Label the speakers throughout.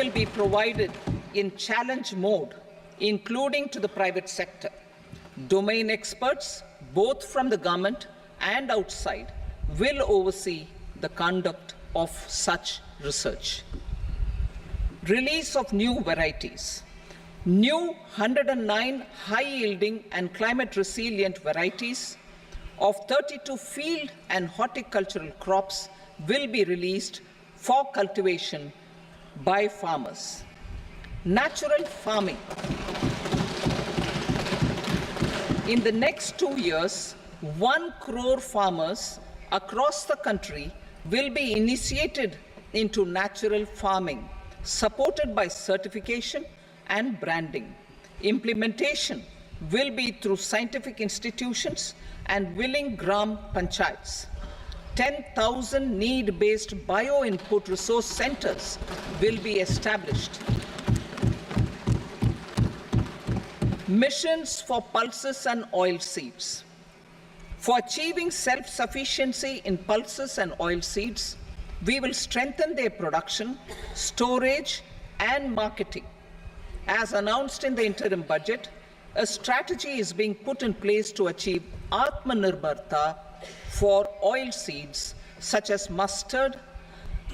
Speaker 1: will be provided in challenge mode, including to the private sector. Domain experts, both from the government and outside, will oversee the conduct of such research. Release of new varieties. New 109 high-yielding and climate-resilient varieties of 32 field and horticultural crops will be released for cultivation by farmers. Natural farming. In the next 2 years, 1 crore farmers across the country will be initiated into natural farming, supported by certification and branding. Implementation will be through scientific institutions and willing gram panchayats. 10,000 need-based bio-input resource centers will be established. Missions for pulses and oilseeds. For achieving self-sufficiency in pulses and oilseeds, we will strengthen their production, storage, and marketing. As announced in the interim budget, a strategy is being put in place to achieve Atmanirbharta for oilseeds such as mustard,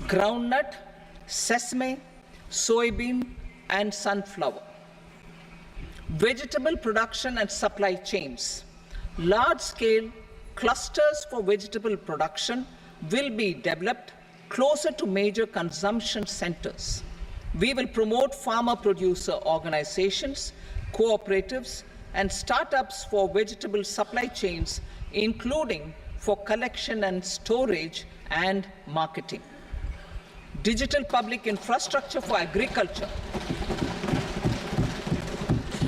Speaker 1: groundnut, sesame, soybean, and sunflower. Vegetable production and supply chains. Large-scale clusters for vegetable production will be developed closer to major consumption centers. We will promote farmer-producer organizations, cooperatives, and startups for vegetable supply chains, including for collection and storage and marketing. Digital public infrastructure for agriculture.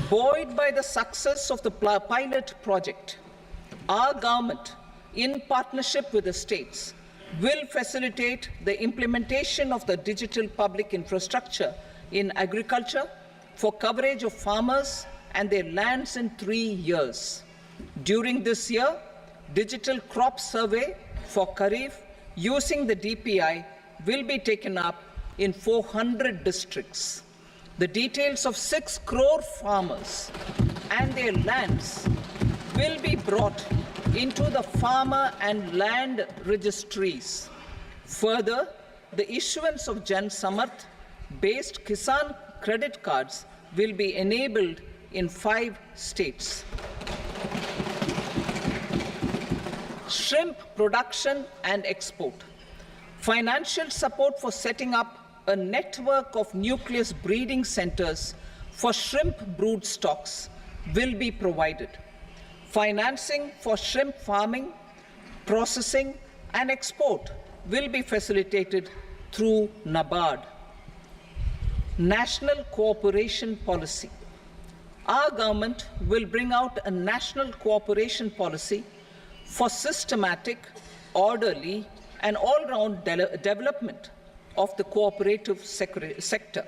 Speaker 1: Buoyed by the success of the pilot project, our government, in partnership with the states, will facilitate the implementation of the digital public infrastructure in agriculture for coverage of farmers and their lands in 3 years. During this year, digital crop survey for Kharif using the DPI will be taken up in 400 districts. The details of 6 crore farmers and their lands will be brought into the farmer and land registries. Further, the issuance of Jan Samarth-based Kisan credit cards will be enabled in 5 states. Shrimp production and export. Financial support for setting up a network of nucleus breeding centers for shrimp brood stocks will be provided. Financing for shrimp farming, processing, and export will be facilitated through NABARD. National cooperation policy. Our government will bring out a national cooperation policy for systematic, orderly, and all-round development of the cooperative sector,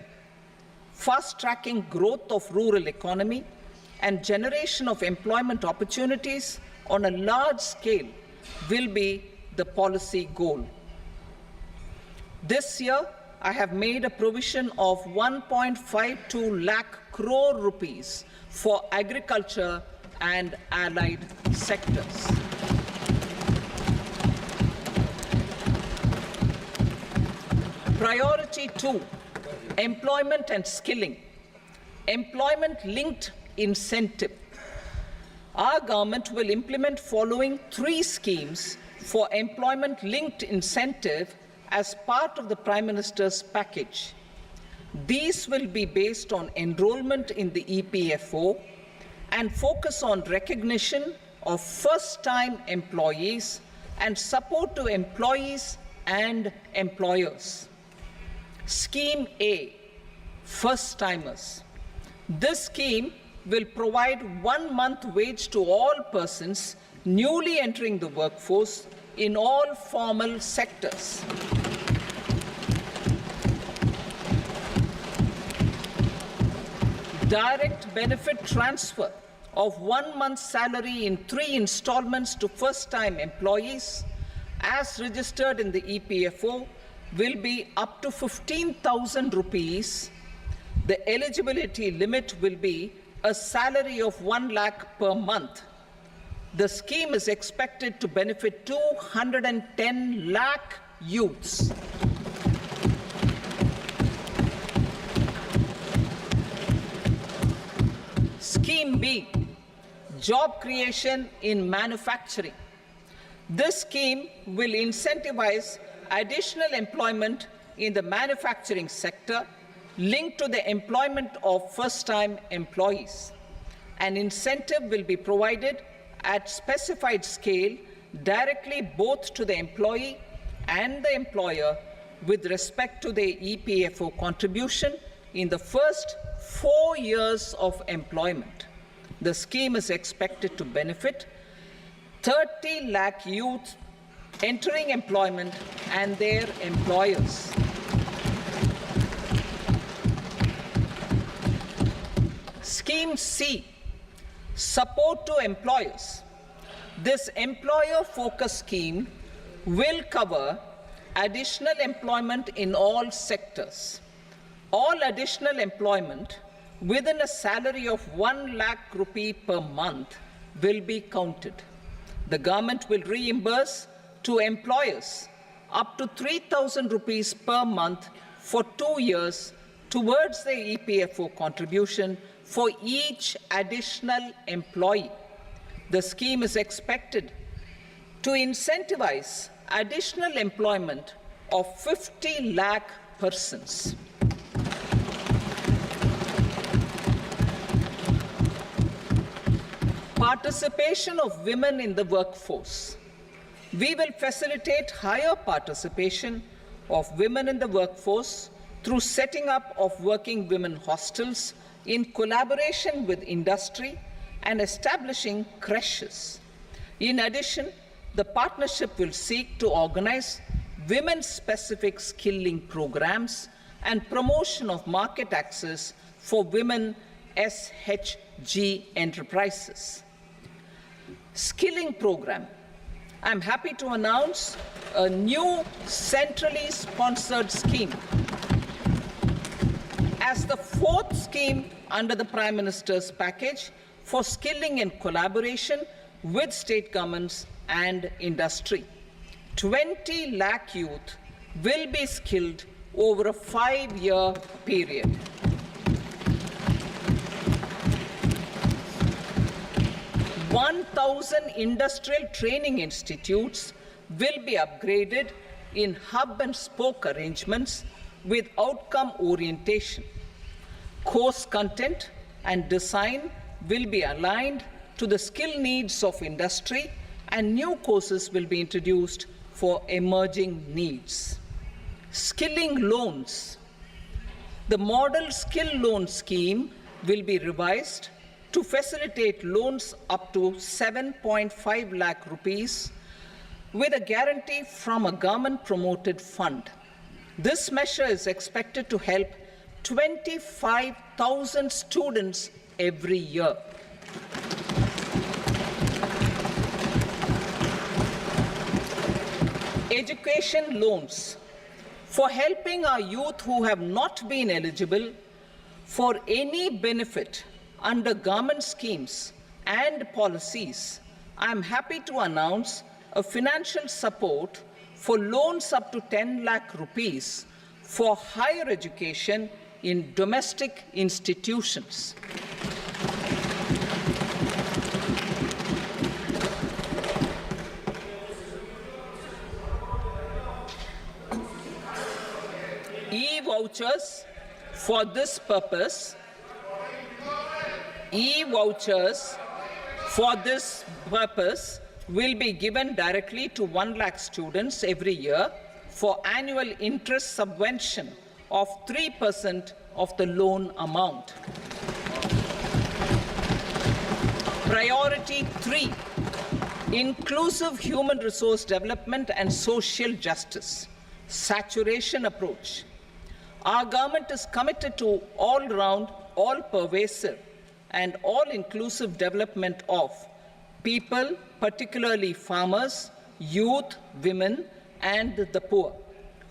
Speaker 1: fast-tracking growth of rural economy and generation of employment opportunities on a large scale will be the policy goal. This year, I have made a provision of 1.52 lakh crore rupees for agriculture and allied sectors. Priority 2, employment and skilling. Employment-linked incentive. Our government will implement following 3 schemes for employment-linked incentive as part of the Prime Minister's package. These will be based on enrollment in the EPFO and focus on recognition of first-time employees and support to employees and employers. Scheme A, first-timers. This scheme will provide 1 month wage to all persons newly entering the workforce in all formal sectors. Direct benefit transfer of 1 month's salary in 3 installments to first-time employees as registered in the EPFO will be up to 15,000 rupees. The eligibility limit will be a salary of 1 lakh per month. The scheme is expected to benefit 210 lakh youths. Scheme B, job creation in manufacturing. This scheme will incentivize additional employment in the manufacturing sector linked to the employment of first-time employees. An incentive will be provided at specified scale directly both to the employee and the employer with respect to the EPFO contribution in the first 4 years of employment. The scheme is expected to benefit 30 lakh youth entering employment and their employers. Scheme C, support to employers. This employer-focused scheme will cover additional employment in all sectors. All additional employment within a salary of 1 lakh rupee per month will be counted. The government will reimburse to employers up to 3,000 rupees per month for 2 years towards the EPFO contribution for each additional employee. The scheme is expected to incentivize additional employment of 50 lakh persons. Participation of women in the workforce. We will facilitate higher participation of women in the workforce through setting up of working women hostels in collaboration with industry and establishing creches. In addition, the partnership will seek to organize women-specific skilling programs and promotion of market access for women SHG enterprises. Skilling program. I'm happy to announce a new centrally sponsored scheme as the fourth scheme under the Prime Minister's package for skilling in collaboration with state governments and industry. 20 lakh youth will be skilled over a 5-year period. "1,000 industrial training institutes will be upgraded in hub and spoke arrangements with outcome orientation. Course content and design will be aligned to the skill needs of industry, and new courses will be introduced for emerging needs." Skilling loans. The model skill loan scheme will be revised to facilitate loans up to 7.5 lakh rupees with a guarantee from a government-promoted fund. This measure is expected to help 25,000 students every year. Education loans. For helping our youth who have not been eligible for any benefit under government schemes and policies, I am happy to announce a financial support for loans up to 10 lakh rupees for higher education in domestic institutions. E-vouchers for this purpose. E-vouchers for this purpose will be given directly to 1 lakh students every year for annual interest subvention of 3% of the loan amount. Priority 3, inclusive human resource development and social justice. Saturation approach. Our government is committed to all-round, all-pervasive and all-inclusive development of people, particularly farmers, youth, women, and the poor.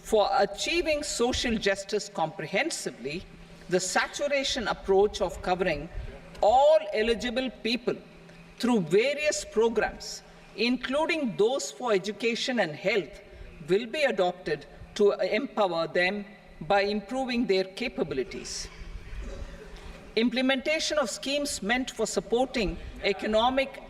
Speaker 1: For achieving social justice comprehensively, the saturation approach of covering all eligible people through various programs, including those for education and health, will be adopted to empower them by improving their capabilities. Implementation of schemes meant for supporting economic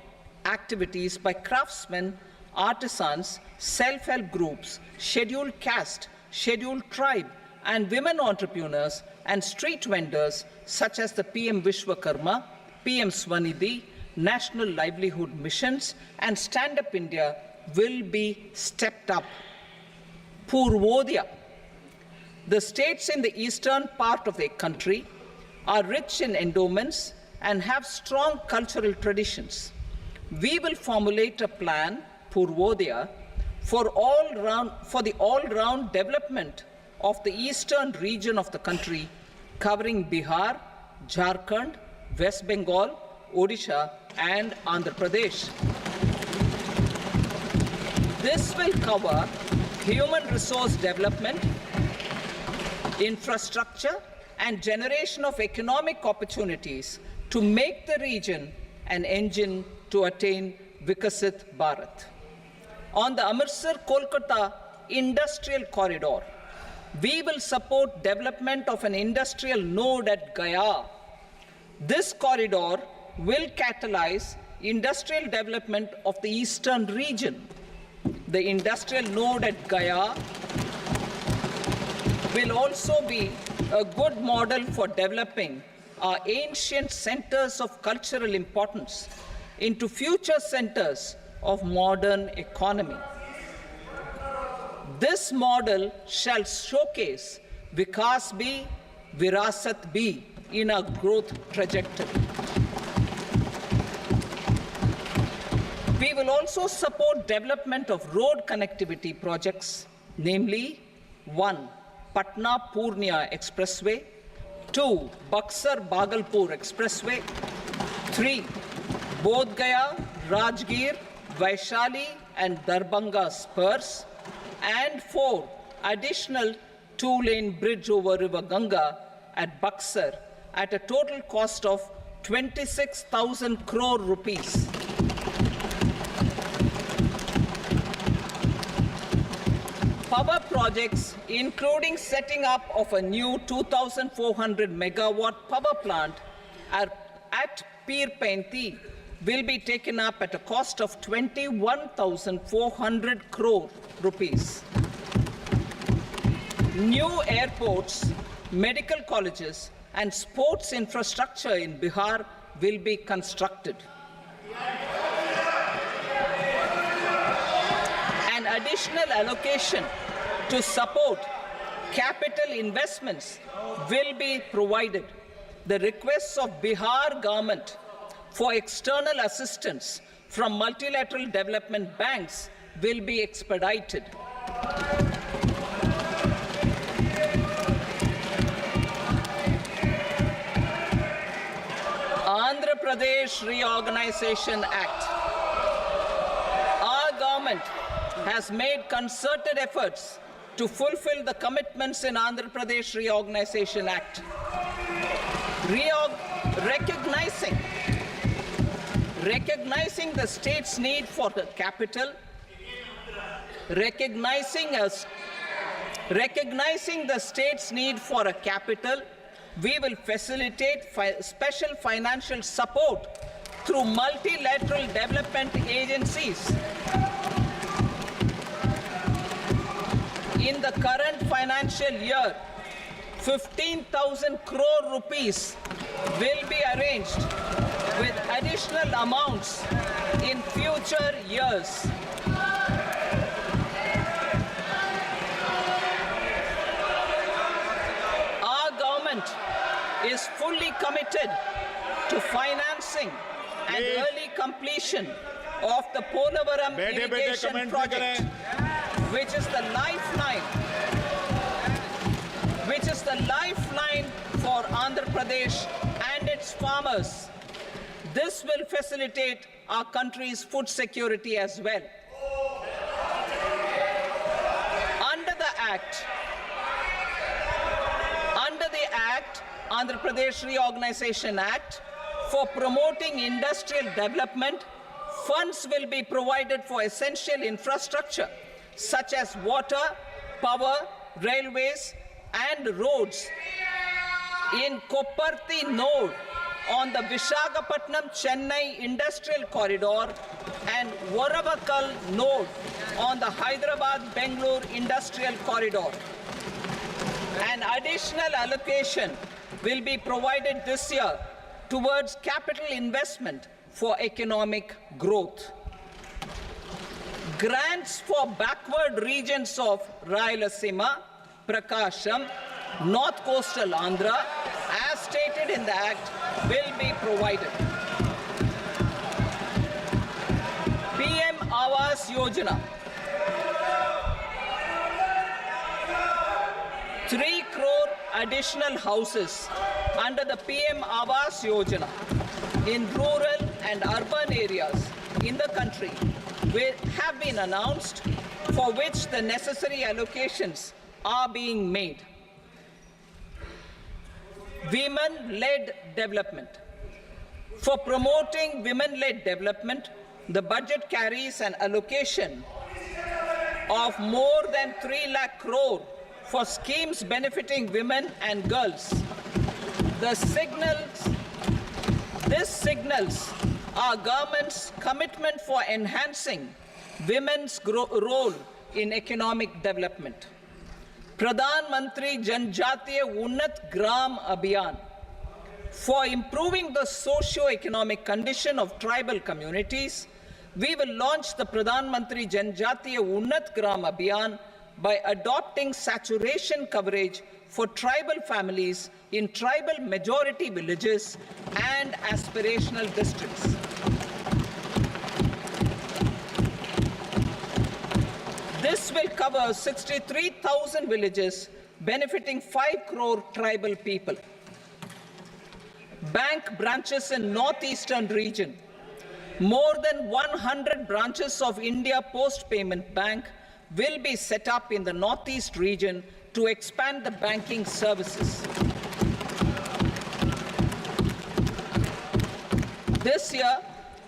Speaker 1: activities by craftsmen, artisans, self-help groups, scheduled caste, scheduled tribe, and women entrepreneurs and street vendors such as the PM Vishwakarma, PM Swanidhi, National Livelihood Missions, and Stand Up India will be stepped up. Purvodaya. The states in the eastern part of the country are rich in endowments and have strong cultural traditions. We will formulate a plan, Purvodaya, for the all-round development of the eastern region of the country, covering Bihar, Jharkhand, West Bengal, Odisha, and Andhra Pradesh. This will cover human resource development, infrastructure, and generation of economic opportunities to make the region an engine to attain Vikasit Bharat. On the Amritsar-Kolkata Industrial Corridor, we will support development of an industrial node at Gaya. This corridor will catalyze industrial development of the eastern region. The industrial node at Gaya will also be a good model for developing our ancient centers of cultural importance into future centers of modern economy. This model shall showcase Vikas B, Virasat B in our growth trajectory. We will also support development of road connectivity projects, namely 1. Patna-Purnia Expressway, 2. Buxar-Bhagalpur Expressway, 3. Bodh Gaya, Rajgir, Vaishali and Darbhanga spurs, and 4. Additional 2-lane bridge over River Ganga at Buxar at a total cost of 26,000 crore rupees. Power projects, including setting up of a new 2,400 megawatt power plant at Pir Painti, will be taken up at a cost of 21,400 crore rupees. New airports, medical colleges, and sports infrastructure in Bihar will be constructed. An additional allocation to support capital investments will be provided. The requests of Bihar government for external assistance from multilateral development banks will be expedited. Andhra Pradesh Reorganization Act. Our government has made concerted efforts to fulfill the commitments in Andhra Pradesh Reorganization Act. Recognizing the state's need for the capital, recognizing the state's need for a capital, we will facilitate special financial support through multilateral development agencies. In the current financial year, 15,000 crore rupees will be arranged with additional amounts in future years. Our government is fully committed to financing and early completion of the Polavaram irrigation project, which is the lifeline for Andhra Pradesh and its farmers. This will facilitate our country's food security as well. Under the Act, Andhra Pradesh Reorganization Act, for promoting industrial development, funds will be provided for essential infrastructure such as water, power, railways, and roads in Kopparthi node on the Visakhapatnam-Chennai Industrial Corridor and Varavakal node on the Hyderabad-Bengaluru Industrial Corridor. An additional allocation will be provided this year towards capital investment for economic growth. Grants for backward regions of Rayalaseema, Prakasham, North Coastal Andhra, as stated in the Act, will be provided. PM Awas Yojana. 3 crore additional houses under the PM Awas Yojana in rural and urban areas in the country have been announced, for which the necessary allocations are being made. Women-led development. For promoting women-led development, the budget carries an allocation of more than 3 lakh crore for schemes benefiting women and girls. This signals our government's commitment for enhancing women's role in economic development. Pradhan Mantri Janjatiya Unnat Gram Abhiyan. For improving the socio-economic condition of tribal communities, we will launch the Pradhan Mantri Janjatiya Unnat Gram Abhiyan by adopting saturation coverage for tribal families in tribal majority villages and aspirational districts. This will cover 63,000 villages, benefiting 5 crore tribal people. Bank branches in northeastern region. More than 100 branches of India Post Payment Bank will be set up in the northeast region to expand the banking services. This year,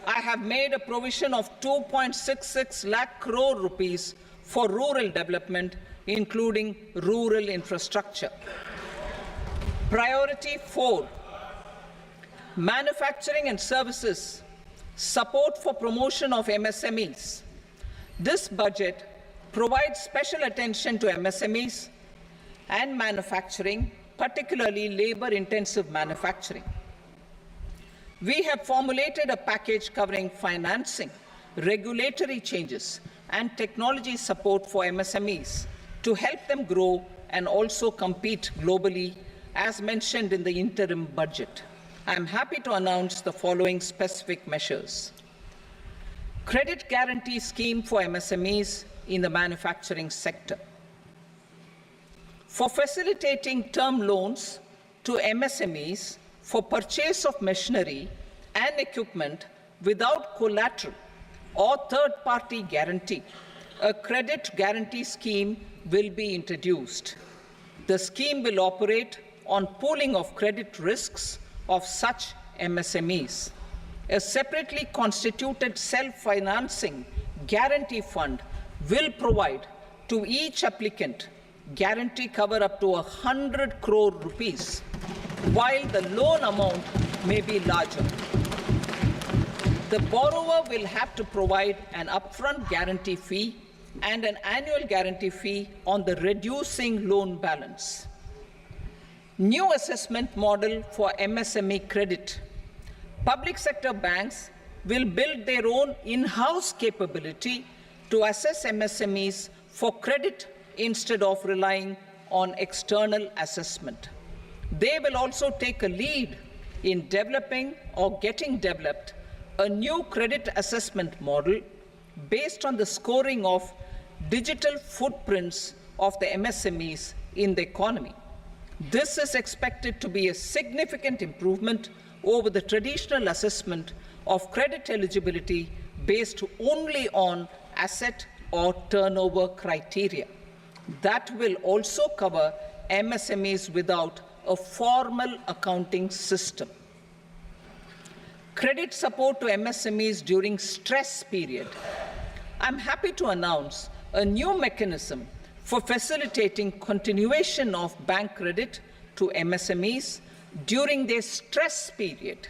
Speaker 1: I have made a provision of 2.66 lakh crore rupees for rural development, including rural infrastructure. Priority 4, manufacturing and services, support for promotion of MSMEs. This budget provides special attention to MSMEs and manufacturing, particularly labor-intensive manufacturing. We have formulated a package covering financing, regulatory changes, and technology support for MSMEs to help them grow and also compete globally, as mentioned in the interim budget. I am happy to announce the following specific measures. Credit guarantee scheme for MSMEs in the manufacturing sector. For facilitating term loans to MSMEs for purchase of machinery and equipment without collateral or third-party guarantee, a credit guarantee scheme will be introduced. The scheme will operate on pooling of credit risks of such MSMEs. A separately constituted self-financing guarantee fund will provide to each applicant guarantee cover up to 100 crore rupees, while the loan amount may be larger. The borrower will have to provide an upfront guarantee fee and an annual guarantee fee on the reducing loan balance. New assessment model for MSME credit. Public sector banks will build their own in-house capability to assess MSMEs for credit instead of relying on external assessment. They will also take a lead in developing or getting developed a new credit assessment model based on the scoring of digital footprints of the MSMEs in the economy. This is expected to be a significant improvement over the traditional assessment of credit eligibility based only on asset or turnover criteria. that will also cover MSMEs without a formal accounting system. Credit support to MSMEs during stress period. I'm happy to announce a new mechanism for facilitating continuation of bank credit to MSMEs during their stress period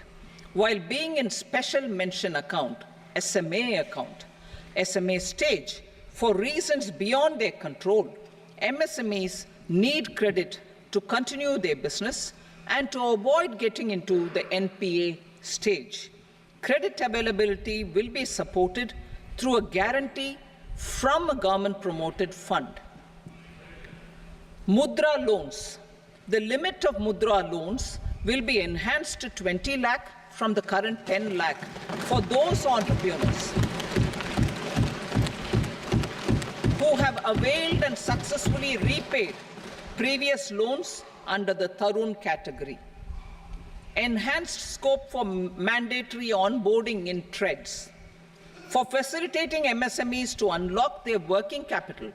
Speaker 1: while being in special mention account, SMA stage, for reasons beyond their control. MSMEs need credit to continue their business and to avoid getting into the NPA stage. Credit availability will be supported through a guarantee from a government-promoted fund. Mudra loans. The limit of Mudra loans will be enhanced to 20 lakh from the current 10 lakh for those entrepreneurs who have availed and successfully repaid previous loans under the Tarun category. Enhanced scope for mandatory onboarding in trades. For facilitating MSMEs to unlock their working capital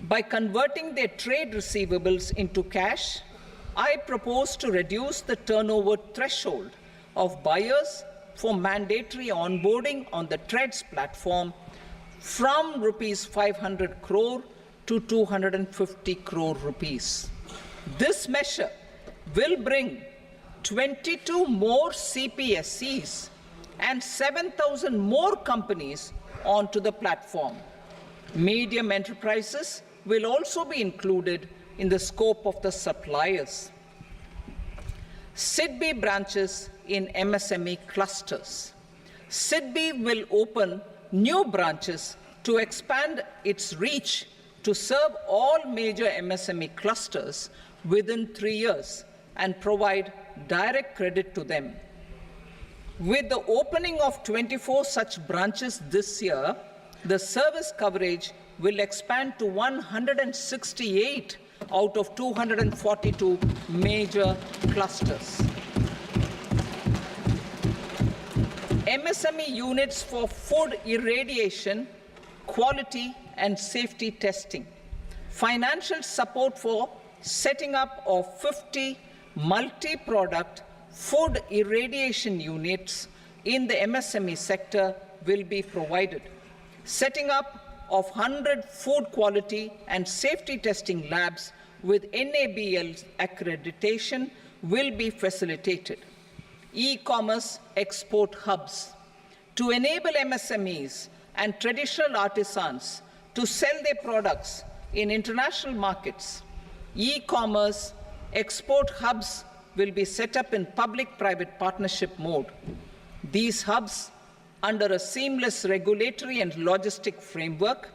Speaker 1: by converting their trade receivables into cash, I propose to reduce the turnover threshold of buyers for mandatory onboarding on the trades platform from rupees 500 crore to 250 crore rupees. This measure will bring 22 more CPSCs and 7,000 more companies onto the platform. Medium enterprises will also be included in the scope of the suppliers. SIDBI branches in MSME clusters. SIDBI will open new branches to expand its reach to serve all major MSME clusters within 3 years and provide direct credit to them. With the opening of 24 such branches this year, the service coverage will expand to 168 out of 242 major clusters. MSME units for food irradiation, quality and safety testing. Financial support for setting up of 50 multi-product food irradiation units in the MSME sector will be provided. Setting up of 100 food quality and safety testing labs with NABL accreditation will be facilitated. E-commerce export hubs. To enable MSMEs and traditional artisans to sell their products in international markets, e-commerce export hubs will be set up in public-private partnership mode. These hubs, under a seamless regulatory and logistic framework,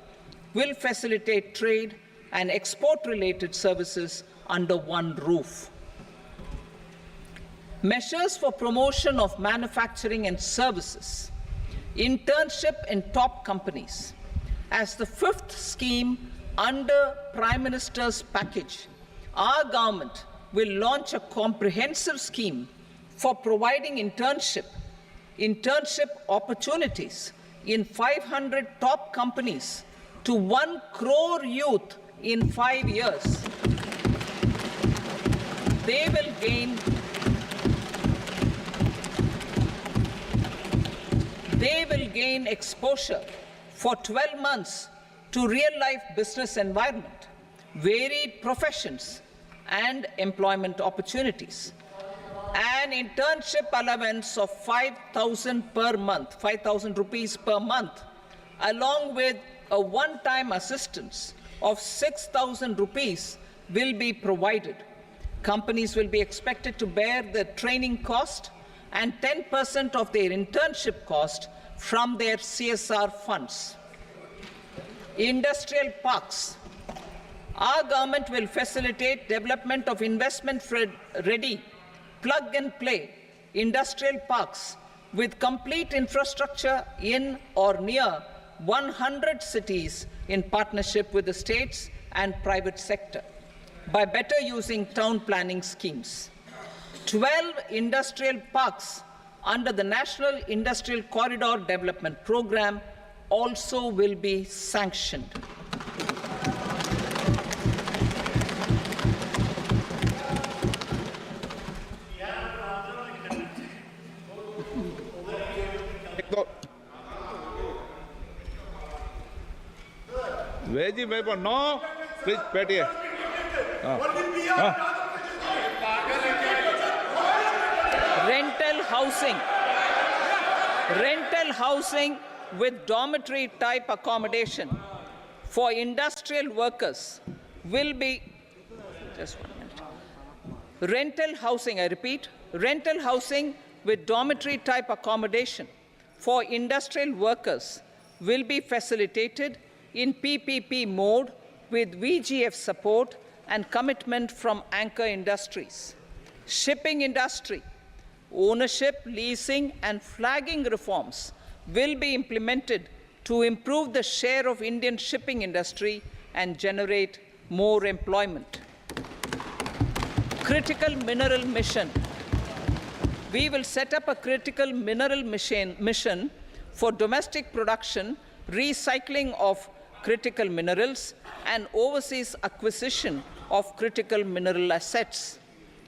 Speaker 1: will facilitate trade and export-related services under one roof. Measures for promotion of manufacturing and services. Internship in top companies. As the fifth scheme under Prime Minister's package, our government will launch a comprehensive scheme for providing internship opportunities in 500 top companies to 1 crore youth in 5 years. They will gain exposure for 12 months to real-life business environment, varied professions, and employment opportunities. An internship allowance of 5,000 per month, 5,000 rupees per month, along with a one-time assistance of 6,000 rupees will be provided. Companies will be expected to bear the training cost and 10% of their internship cost from their CSR funds. Industrial parks. Our government will facilitate development of investment-ready, plug-and-play industrial parks with complete infrastructure in or near 100 cities in partnership with the states and private sector by better using town planning schemes. 12 industrial parks under the National Industrial Corridor Development Program also will be sanctioned.
Speaker 2: Veggie paper, no. Please, Petty.
Speaker 1: Rental housing. Rental housing with dormitory type accommodation for industrial workers will be, just 1 minute. Rental housing, I repeat, rental housing with dormitory type accommodation for industrial workers will be facilitated in PPP mode with VGF support and commitment from anchor industries. Shipping industry, ownership, leasing and flagging reforms will be implemented to improve the share of Indian shipping industry and generate more employment. Critical mineral mission. We will set up a critical mineral mission for domestic production, recycling of critical minerals, and overseas acquisition of critical mineral assets.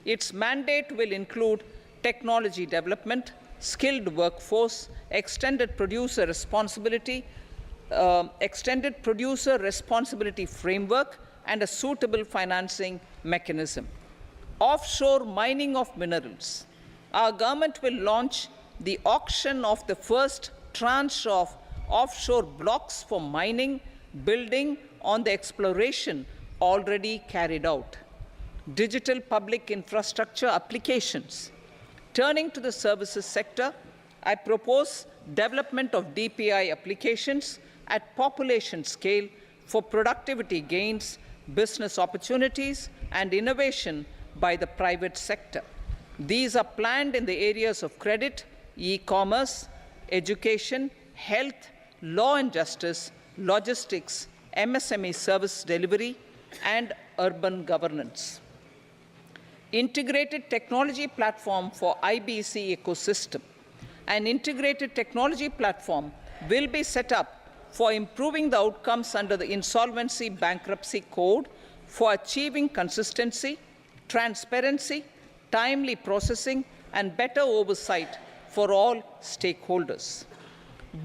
Speaker 1: Its mandate will include technology development, skilled workforce, extended producer responsibility framework, and a suitable financing mechanism. Offshore mining of minerals. Our government will launch the auction of the first tranche of offshore blocks for mining, building on the exploration already carried out. Digital public infrastructure applications. Turning to the services sector, I propose development of DPI applications at population scale for productivity gains, business opportunities, and innovation by the private sector. These are planned in the areas of credit, e-commerce, education, health, law and justice, logistics, MSME service delivery, and urban governance. Integrated technology platform for IBC ecosystem. An integrated technology platform will be set up for improving the outcomes under the Insolvency Bankruptcy Code for achieving consistency, transparency, timely processing, and better oversight for all stakeholders.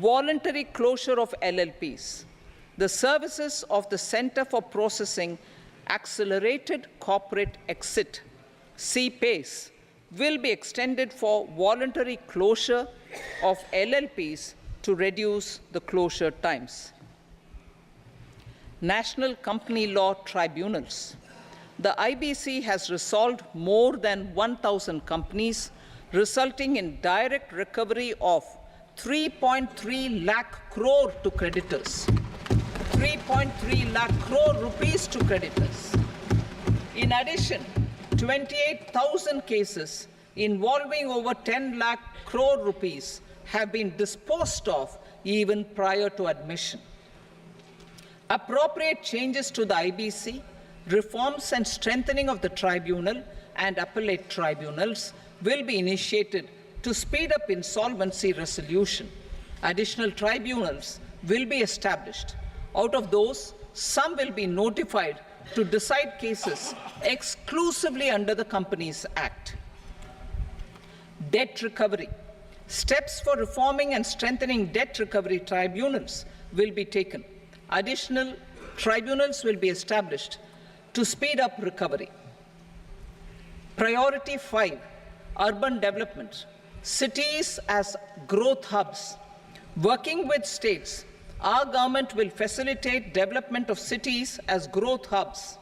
Speaker 1: Voluntary closure of LLPs. The services of the Center for Processing Accelerated Corporate Exit, CPACE, will be extended for voluntary closure of LLPs to reduce the closure times. National Company Law Tribunals. The IBC has resolved more than 1,000 companies, resulting in direct recovery of 3.3 lakh crore to creditors. 3.3 lakh crore rupees to creditors. In addition, 28,000 cases involving over 10 lakh crore rupees have been disposed of even prior to admission. Appropriate changes to the IBC, reforms and strengthening of the tribunal and appellate tribunals will be initiated to speed up insolvency resolution. Additional tribunals will be established. Out of those, some will be notified to decide cases exclusively under the Companies Act. Debt recovery. Steps for reforming and strengthening debt recovery tribunals will be taken. Additional tribunals will be established to speed up recovery. Priority 5, urban development. Cities as growth hubs. Working with states, our government will facilitate development of cities as growth hubs.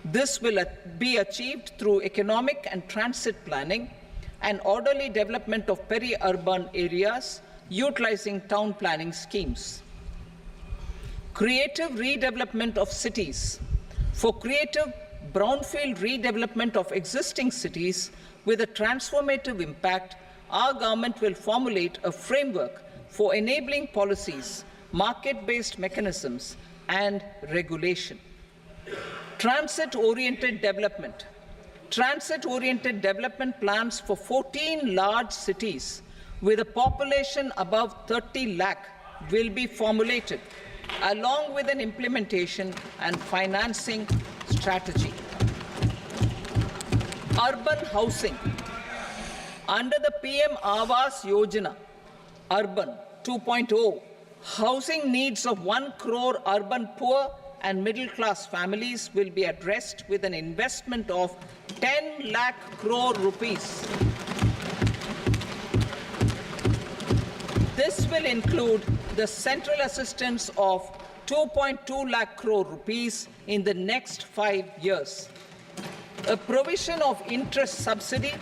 Speaker 1: This will be achieved through economic and transit planning and orderly development of peri-urban areas utilizing town planning schemes. Creative redevelopment of cities. For creative brownfield redevelopment of existing cities with a transformative impact, our government will formulate a framework for enabling policies, market-based mechanisms, and regulation. Transit-oriented development. Transit-oriented development plans for 14 large cities with a population above 30 lakh will be formulated, along with an implementation and financing strategy. Urban housing. Under the PM Awas Yojana, Urban 2.0, housing needs of 1 crore urban poor and middle-class families will be addressed with an investment of 10 lakh crore rupees. This will include the central assistance of 2.2 lakh crore rupees in the next 5 years. A provision of interest subsidy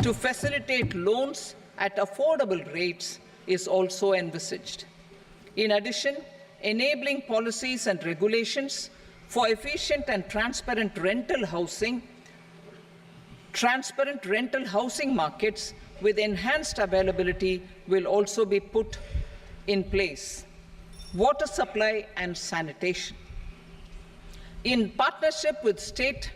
Speaker 1: to facilitate loans at affordable rates is also envisaged. In addition, enabling policies and regulations for efficient and transparent rental housing markets with enhanced availability will also be put in place. Water supply and sanitation. In partnership with state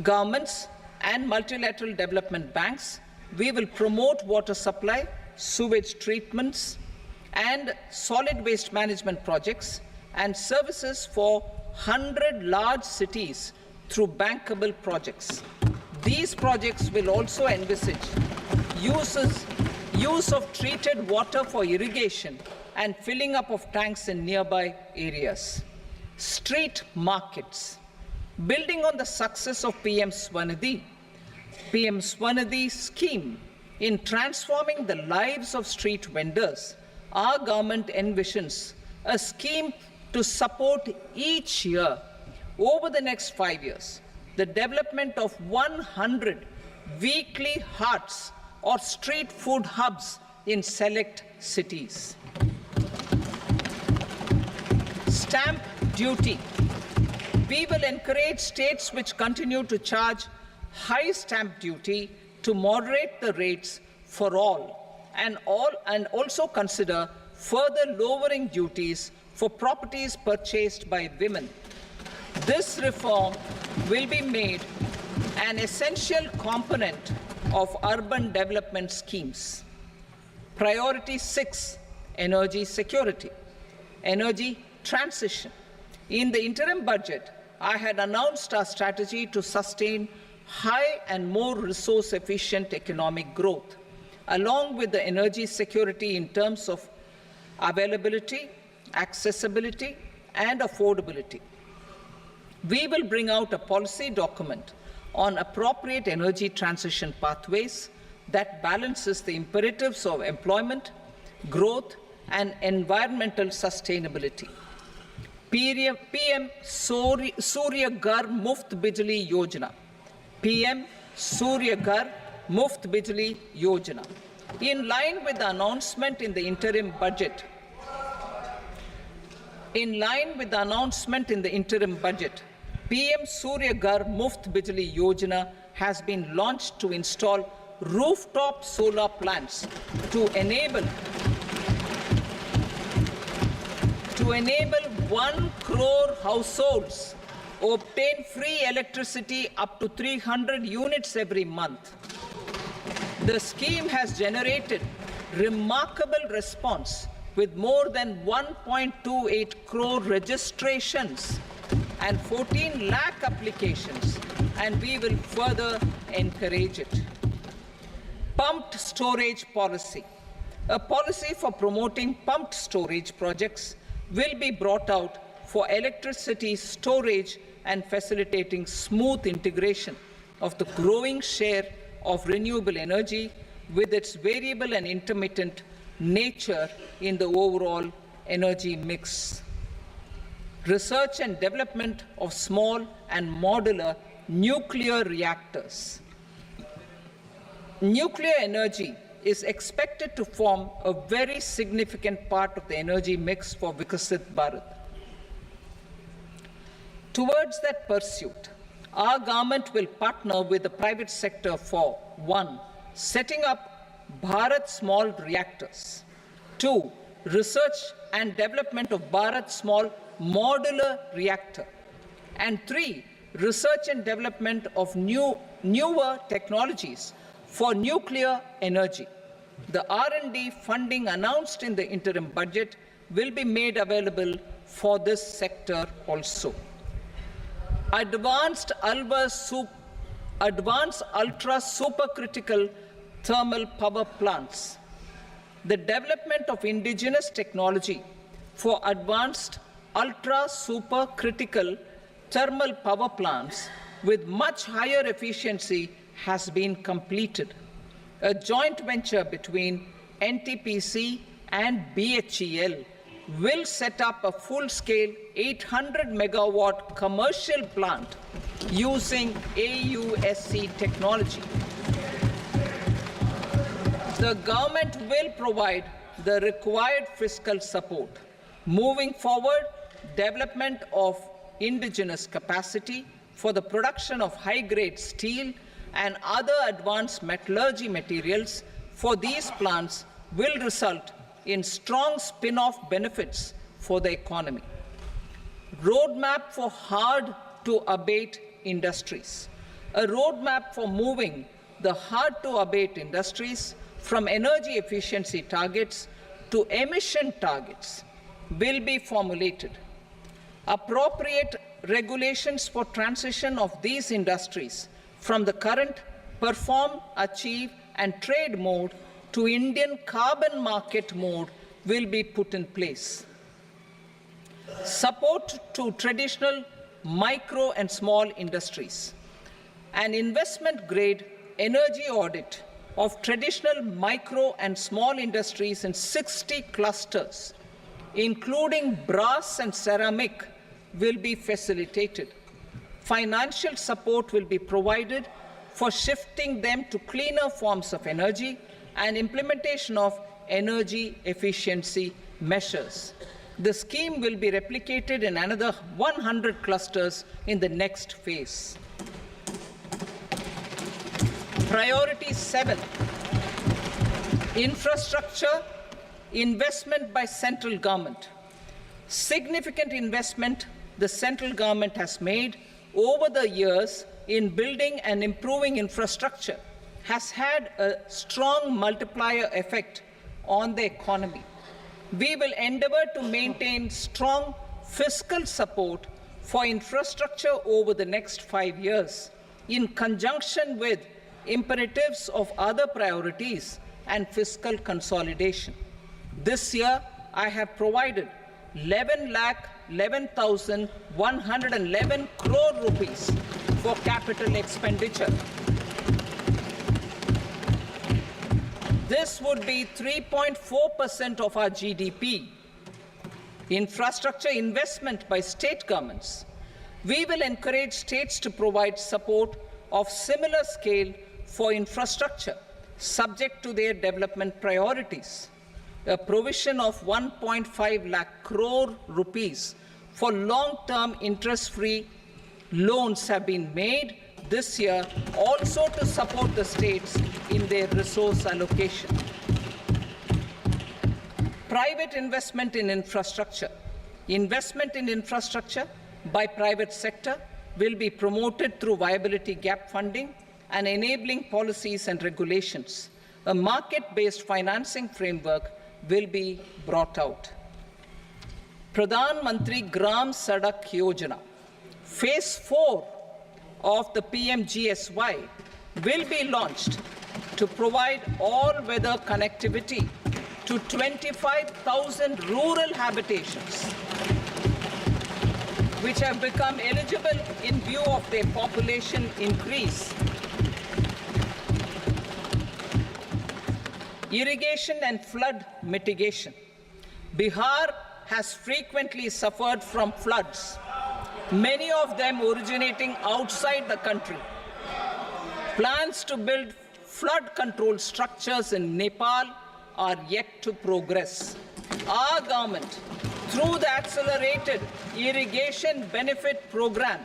Speaker 1: governments and multilateral development banks, we will promote water supply, sewage treatments, and solid waste management projects and services for 100 large cities through bankable projects. These projects will also envisage use of treated water for irrigation and filling up of tanks in nearby areas. Street markets. Building on the success of PM Swanidhi scheme in transforming the lives of street vendors, our government envisions a scheme to support each year over the next 5 years the development of 100 weekly hearts or street food hubs in select cities. Stamp duty. We will encourage states which continue to charge high stamp duty to moderate the rates for all and also consider further lowering duties for properties purchased by women. This reform will be made an essential component of urban development schemes. Priority 6, energy security, energy transition. In the interim budget, I had announced our strategy to sustain high and more resource-efficient economic growth, along with the energy security in terms of availability, accessibility, and affordability. We will bring out a policy document on appropriate energy transition pathways that balances the imperatives of employment, growth, and environmental sustainability. PM Surya Ghar Muft Bijli Yojana. PM Surya Ghar Muft Bijli Yojana. In line with the announcement in the interim budget, PM Surya Ghar Muft Bijli Yojana has been launched to install rooftop solar plants to enable 1 crore households obtain free electricity up to 300 units every month. The scheme has generated remarkable response with more than 1.28 crore registrations and 14 lakh applications, and we will further encourage it. Pumped storage policy. A policy for promoting pumped storage projects will be brought out for electricity storage and facilitating smooth integration of the growing share of renewable energy with its variable and intermittent nature in the overall energy mix. Research and development of small and modular nuclear reactors. Nuclear energy is expected to form a very significant part of the energy mix for Vikasit Bharat. Towards that pursuit, our government will partner with the private sector for 1. Setting up Bharat Small Reactors, 2. Research and development of Bharat Small Modular Reactor, and 3. Research and development of newer technologies for nuclear energy. The R&D funding announced in the interim budget will be made available for this sector also. Advanced ultra supercritical thermal power plants. The development of indigenous technology for advanced ultra supercritical thermal power plants with much higher efficiency has been completed. A joint venture between NTPC and BHEL will set up a full-scale 800 megawatt commercial plant using AUSC technology. The government will provide the required fiscal support. Moving forward, development of indigenous capacity for the production of high-grade steel and other advanced metallurgy materials for these plants will result in strong spin-off benefits for the economy. Roadmap for hard-to-abate industries. A roadmap for moving the hard-to-abate industries from energy efficiency targets to emission targets will be formulated. Appropriate regulations for transition of these industries from the current perform, achieve, and trade mode to Indian carbon market mode will be put in place. Support to traditional micro and small industries. An investment-grade energy audit of traditional micro and small industries in 60 clusters, including brass and ceramic, will be facilitated. Financial support will be provided for shifting them to cleaner forms of energy and implementation of energy efficiency measures. The scheme will be replicated in another 100 clusters in the next phase. Priority 7, infrastructure investment by central government. Significant investment the central government has made over the years in building and improving infrastructure has had a strong multiplier effect on the economy. We will endeavor to maintain strong fiscal support for infrastructure over the next 5 years in conjunction with imperatives of other priorities and fiscal consolidation. This year, I have provided 11,11,111 crore rupees for capital expenditure. This would be 3.4% of our GDP. Infrastructure investment by state governments. We will encourage states to provide support of similar scale for infrastructure, subject to their development priorities. A provision of 1.5 lakh crore rupees for long-term interest-free loans have been made this year also to support the states in their resource allocation. Private investment in infrastructure. Investment in infrastructure by private sector will be promoted through viability gap funding and enabling policies and regulations. A market-based financing framework will be brought out. Pradhan Mantri Gram Sadak Yojana, Phase 4 of the PMGSY will be launched to provide all-weather connectivity to 25,000 rural habitations, which have become eligible in view of their population increase. Irrigation and flood mitigation. Bihar has frequently suffered from floods, many of them originating outside the country. Plans to build flood control structures in Nepal are yet to progress. Our government, through the Accelerated Irrigation Benefit Program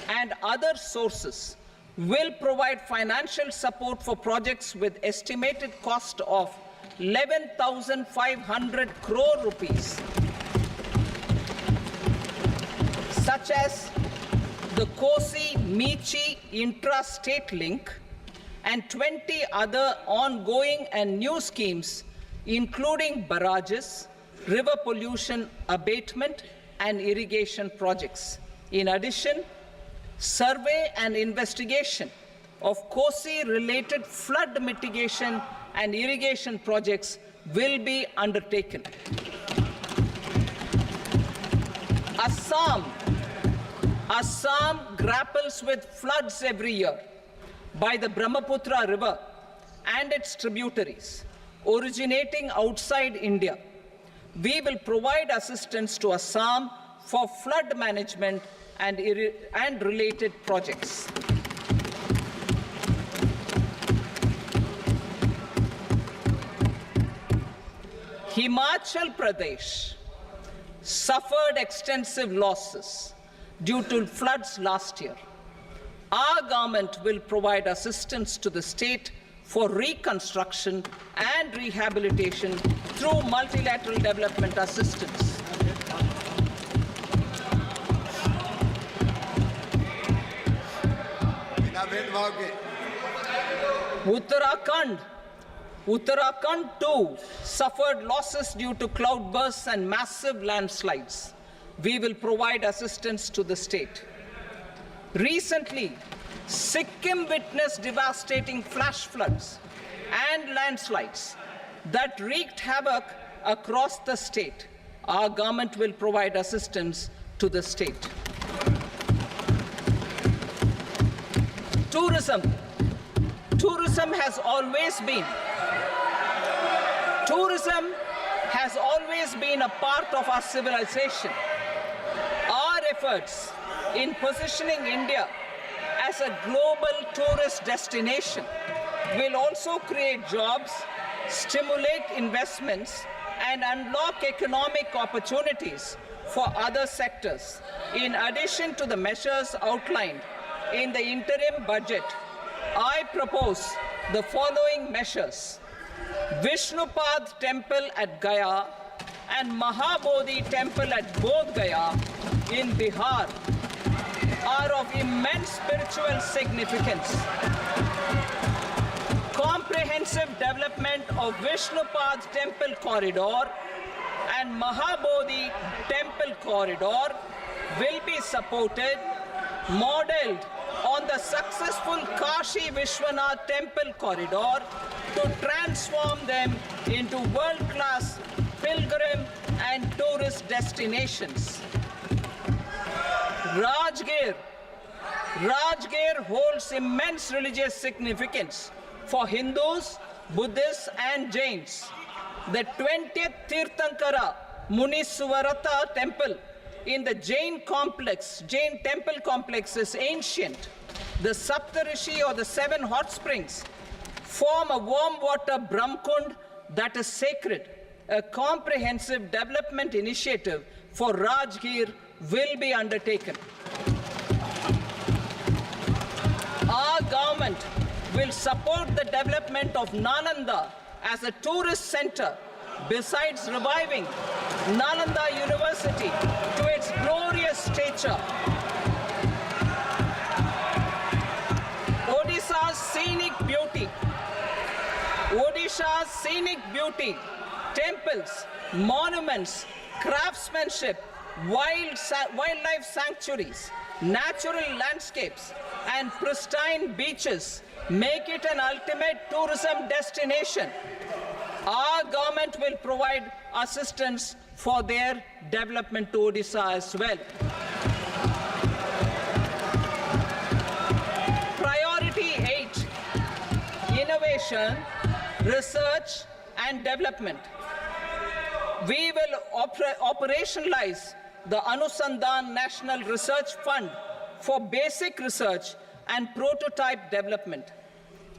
Speaker 1: and other sources, will provide financial support for projects with estimated cost of 11,500 crore rupees, such as the Kosi-Michi intra-state link and 20 other ongoing and new schemes, including barrages, river pollution abatement, and irrigation projects. In addition, survey and investigation of Kosi-related flood mitigation and irrigation projects will be undertaken. Assam grapples with floods every year by the Brahmaputra River and its tributaries originating outside India. We will provide assistance to Assam for flood management and related projects. Himachal Pradesh suffered extensive losses due to floods last year. Our government will provide assistance to the state for reconstruction and rehabilitation through multilateral development assistance. Uttarakhand too suffered losses due to cloudbursts and massive landslides. We will provide assistance to the state. Recently, Sikkim witnessed devastating flash floods and landslides that wreaked havoc across the state. Our government will provide assistance to the state. Tourism has always been a part of our civilization. Our efforts in positioning India as a global tourist destination will also create jobs, stimulate investments, and unlock economic opportunities for other sectors. In addition to the measures outlined in the interim budget, I propose the following measures. Vishnupad Temple at Gaya and Mahabodhi Temple at Bodh Gaya in Bihar are of immense spiritual significance. Comprehensive development of Vishnupad Temple Corridor and Mahabodhi Temple Corridor will be supported, modeled on the successful Kashi Vishwanath Temple Corridor to transform them into world-class pilgrim and tourist destinations. Rajgir holds immense religious significance for Hindus, Buddhists, and Jains. The 20th Tirthankara Muniswarata temple in the Jain temple complex is ancient. The Saptarishi, or the 7 hot springs, form a warm water Brahmkund that is sacred. A comprehensive development initiative for Rajgir will be undertaken. Our government will support the development of Nalanda as a tourist center, besides reviving Nalanda University to its glorious stature. Odisha's scenic beauty, temples, monuments, craftsmanship, wildlife sanctuaries, natural landscapes, and pristine beaches make it an ultimate tourism destination. Our government will provide assistance for their development to Odisha as well. Priority 8, innovation, research, and development. We will operationalize the Anusandhan National Research Fund for basic research and prototype development.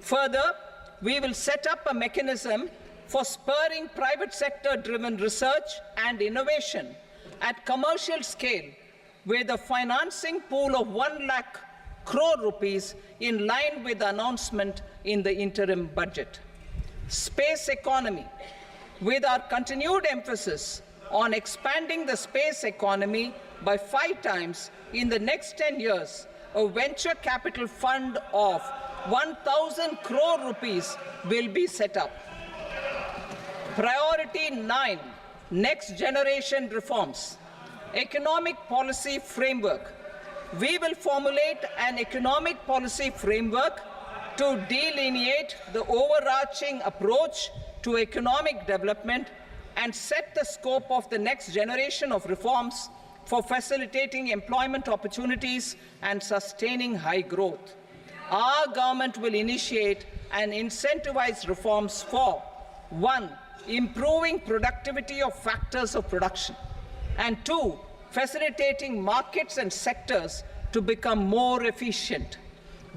Speaker 1: Further, we will set up a mechanism for spurring private sector-driven research and innovation at commercial scale with a financing pool of 1 lakh crore rupees in line with the announcement in the interim budget. Space economy. With our continued emphasis on expanding the space economy by 5 times in the next 10 years, a venture capital fund of 1,000 crore rupees will be set up. Priority 9, next generation reforms. Economic policy framework. We will formulate an economic policy framework to delineate the overarching approach to economic development and set the scope of the next generation of reforms for facilitating employment opportunities and sustaining high growth. Our government will initiate and incentivize reforms for 1. Improving productivity of factors of production, and 2. Facilitating markets and sectors to become more efficient.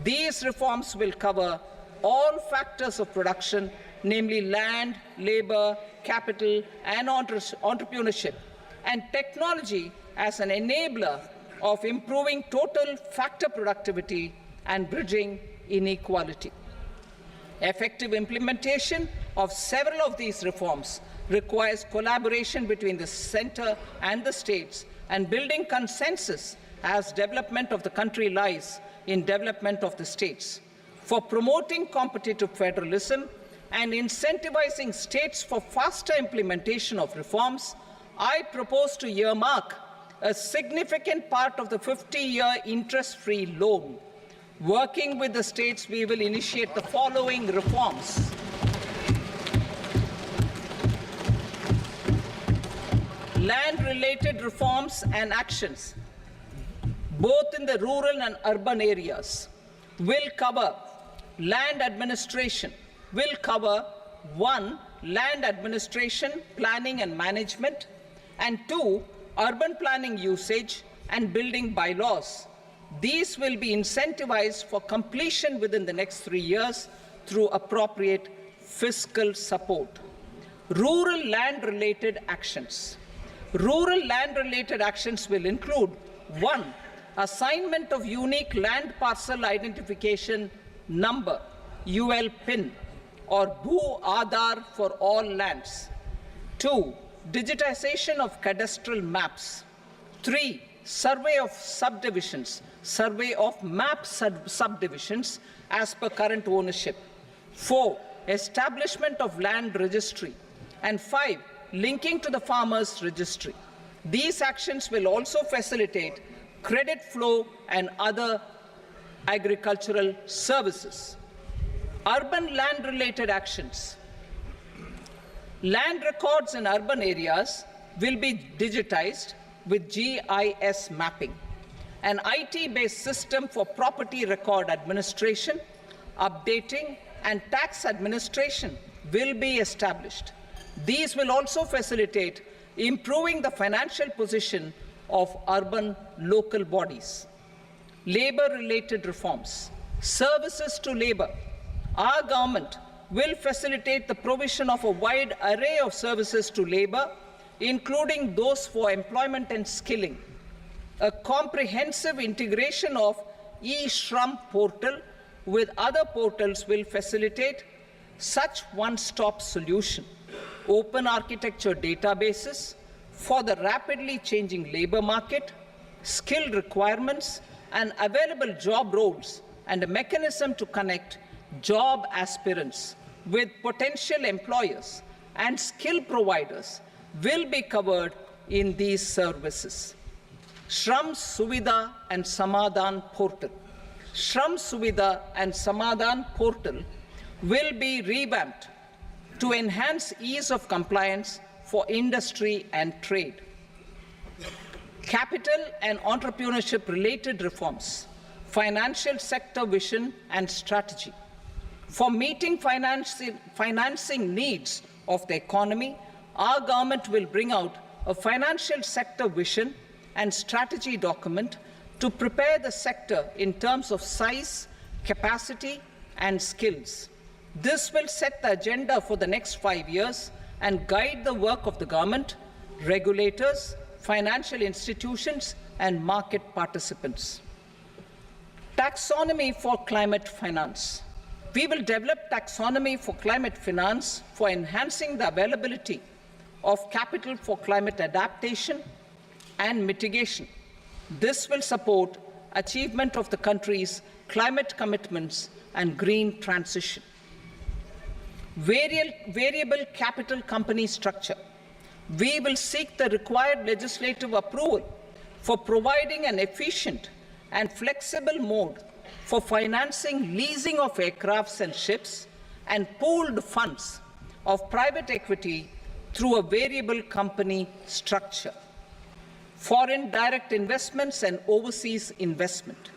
Speaker 1: These reforms will cover all factors of production, namely land, labor, capital, and entrepreneurship, and technology as an enabler of improving total factor productivity and bridging inequality. Effective implementation of several of these reforms requires collaboration between the centre and the states, and building consensus as development of the country lies in development of the states. For promoting competitive federalism and incentivizing states for faster implementation of reforms, I propose to earmark a significant part of the 50-year interest-free loan. Working with the states, we will initiate the following reforms. Land-related reforms and actions, both in the rural and urban areas, will cover land administration, will cover 1. Land administration, planning and management, and 2. Urban planning usage and building bylaws. These will be incentivized for completion within the next 3 years through appropriate fiscal support. Rural land-related actions. Rural land-related actions will include 1. Assignment of unique land parcel identification number, UL PIN, or Bhu Aadhaar for all lands. 2. Digitization of cadastral maps. 3. Survey of subdivisions, survey of map subdivisions as per current ownership. 4. Establishment of land registry. And 5. Linking to the farmers registry. These actions will also facilitate credit flow and other agricultural services. Urban land-related actions. Land records in urban areas will be digitized with GIS mapping. An IT-based system for property record administration, updating, and tax administration will be established. These will also facilitate improving the financial position of urban local bodies. Labor-related reforms. Services to labor. Our government will facilitate the provision of a wide array of services to labor, including those for employment and skilling. A comprehensive integration of e-Shram portal with other portals will facilitate such one-stop solution. Open architecture databases for the rapidly changing labor market, skill requirements, and available job roles, and a mechanism to connect job aspirants with potential employers and skill providers will be covered in these services. Shram Suvidha and Samadhan portal. Shram Suvidha and Samadhan portal will be revamped to enhance ease of compliance for industry and trade. Capital and entrepreneurship related reforms, financial sector vision and strategy. For meeting financing needs of the economy, our government will bring out a financial sector vision and strategy document to prepare the sector in terms of size, capacity, and skills. This will set the agenda for the next 5 years and guide the work of the government, regulators, financial institutions, and market participants. Taxonomy for climate finance. We will develop taxonomy for climate finance for enhancing the availability of capital for climate adaptation and mitigation. This will support achievement of the country's climate commitments and green transition. Variable capital company structure. We will seek the required legislative approval for providing an efficient and flexible mode for financing leasing of aircrafts and ships and pooled funds of private equity through a variable company structure. foreign direct investments and overseas investment.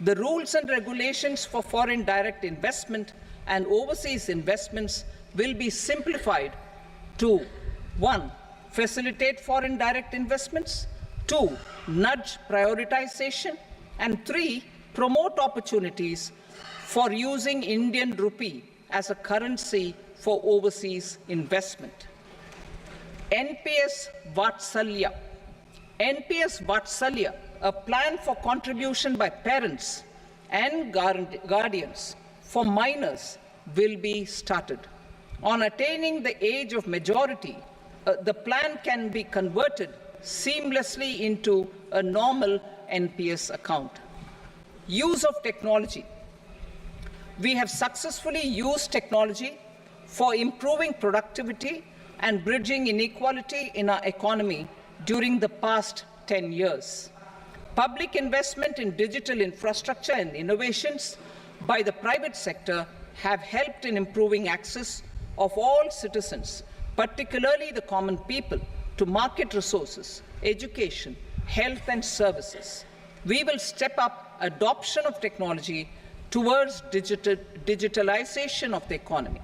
Speaker 1: The rules and regulations for foreign direct investment and overseas investments will be simplified to 1. Facilitate foreign direct investments, 2. Nudge prioritization, and 3. Promote opportunities for using Indian rupee as a currency for overseas investment. NPS Vatsalya. NPS Vatsalya, a plan for contribution by parents and guardians for minors, will be started. On attaining the age of majority, the plan can be converted seamlessly into a normal NPS account. Use of technology. We have successfully used technology for improving productivity and bridging inequality in our economy during the past 10 years. Public investment in digital infrastructure and innovations by the private sector have helped in improving access of all citizens, particularly the common people, to market resources, education, health and services. We will step up adoption of technology towards digitalization of the economy.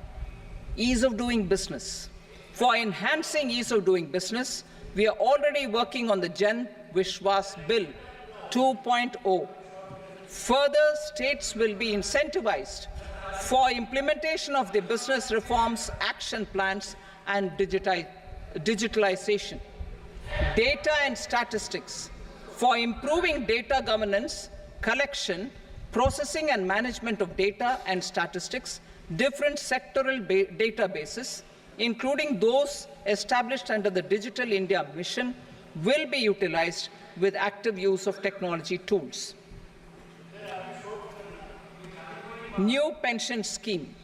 Speaker 1: Ease of doing business. For enhancing ease of doing business, we are already working on the Jan Vishwas Bill 2.0. Further, states will be incentivized for implementation of the business reforms, action plans, and digitalization. Data and statistics. For improving data governance, collection, processing and management of data and statistics, different sectoral databases, including those established under the Digital India Mission, will be utilized with active use of technology tools. New pension scheme.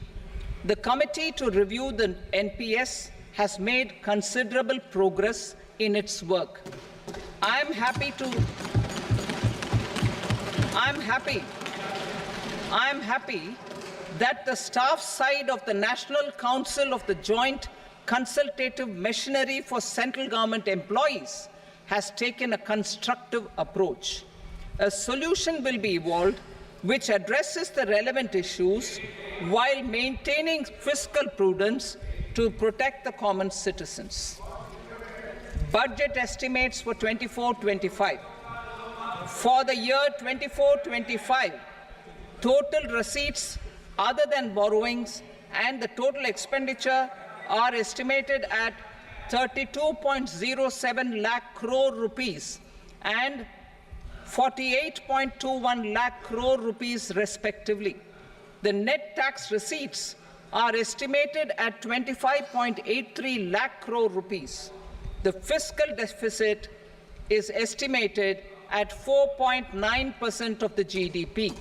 Speaker 1: The committee to review the NPS has made considerable progress in its work. I am happy that the staff side of the National Council of the Joint Consultative Machinery for Central Government Employees has taken a constructive approach. A solution will be evolved which addresses the relevant issues while maintaining fiscal prudence to protect the common citizens. Budget estimates for 24-25. For the year 24-25, total receipts other than borrowings and the total expenditure are estimated at 32.07 lakh crore rupees and 48.21 lakh crore rupees respectively. The net tax receipts are estimated at 25.83 lakh crore rupees. The fiscal deficit is estimated at 4.9% of the GDP.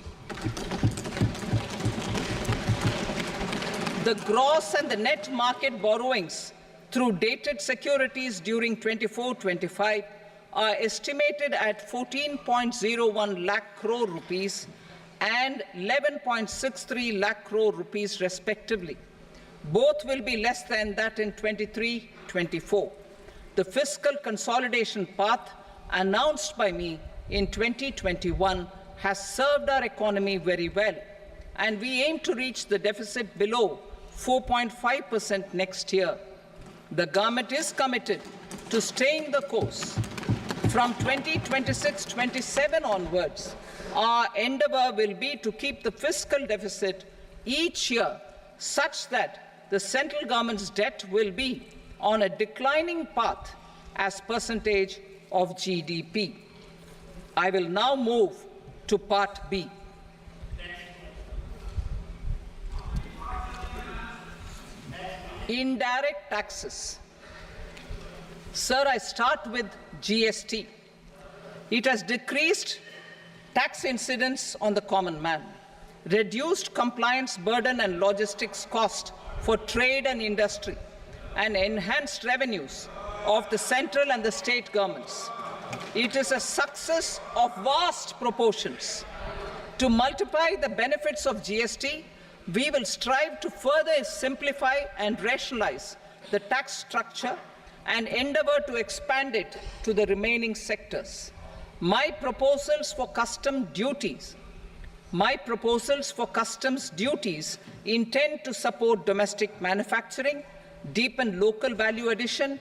Speaker 1: The gross and the net market borrowings through dated securities during 24-25 are estimated at 14.01 lakh crore rupees and 11.63 lakh crore rupees respectively. Both will be less than that in 23-24. The fiscal consolidation path announced by me in 2021 has served our economy very well, and we aim to reach the deficit below 4.5% next year. The government is committed to staying the course. From 2026-27 onwards, our endeavor will be to keep the fiscal deficit each year such that the central government's debt will be on a declining path as percentage of GDP. I will now move to Part B. Indirect taxes. Sir, I start with GST. It has decreased tax incidence on the common man, reduced compliance burden and logistics cost for trade and industry, and enhanced revenues of the central and the state governments. It is a success of vast proportions. To multiply the benefits of GST, we will strive to further simplify and rationalize the tax structure and endeavour to expand it to the remaining sectors. My proposals for customs duties intend to support domestic manufacturing, deepen local value addition,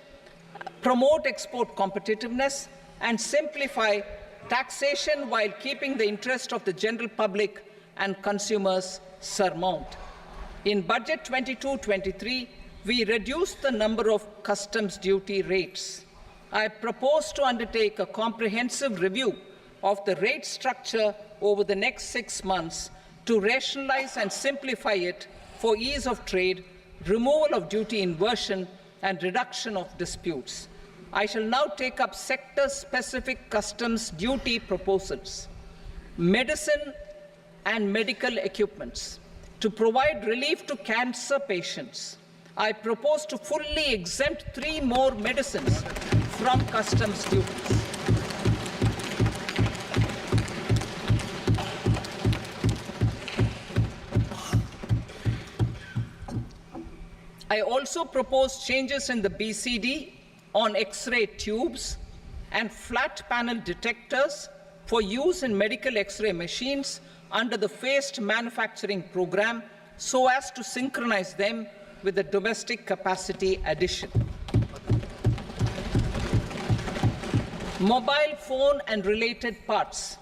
Speaker 1: promote export competitiveness, and simplify taxation while keeping the interest of the general public and consumers paramount. In Budget 22-23, we reduced the number of customs duty rates. I propose to undertake a comprehensive review of the rate structure over the next 6 months to rationalize and simplify it for ease of trade, removal of duty inversion, and reduction of disputes. I shall now take up sector-specific customs duty proposals. Medicine and medical equipments. To provide relief to cancer patients, I propose to fully exempt 3 more medicines from customs duties. I also propose changes in the BCD on X-ray tubes and flat panel detectors for use in medical X-ray machines under the phased manufacturing program so as to synchronize them with the domestic capacity addition. Mobile phone and related parts.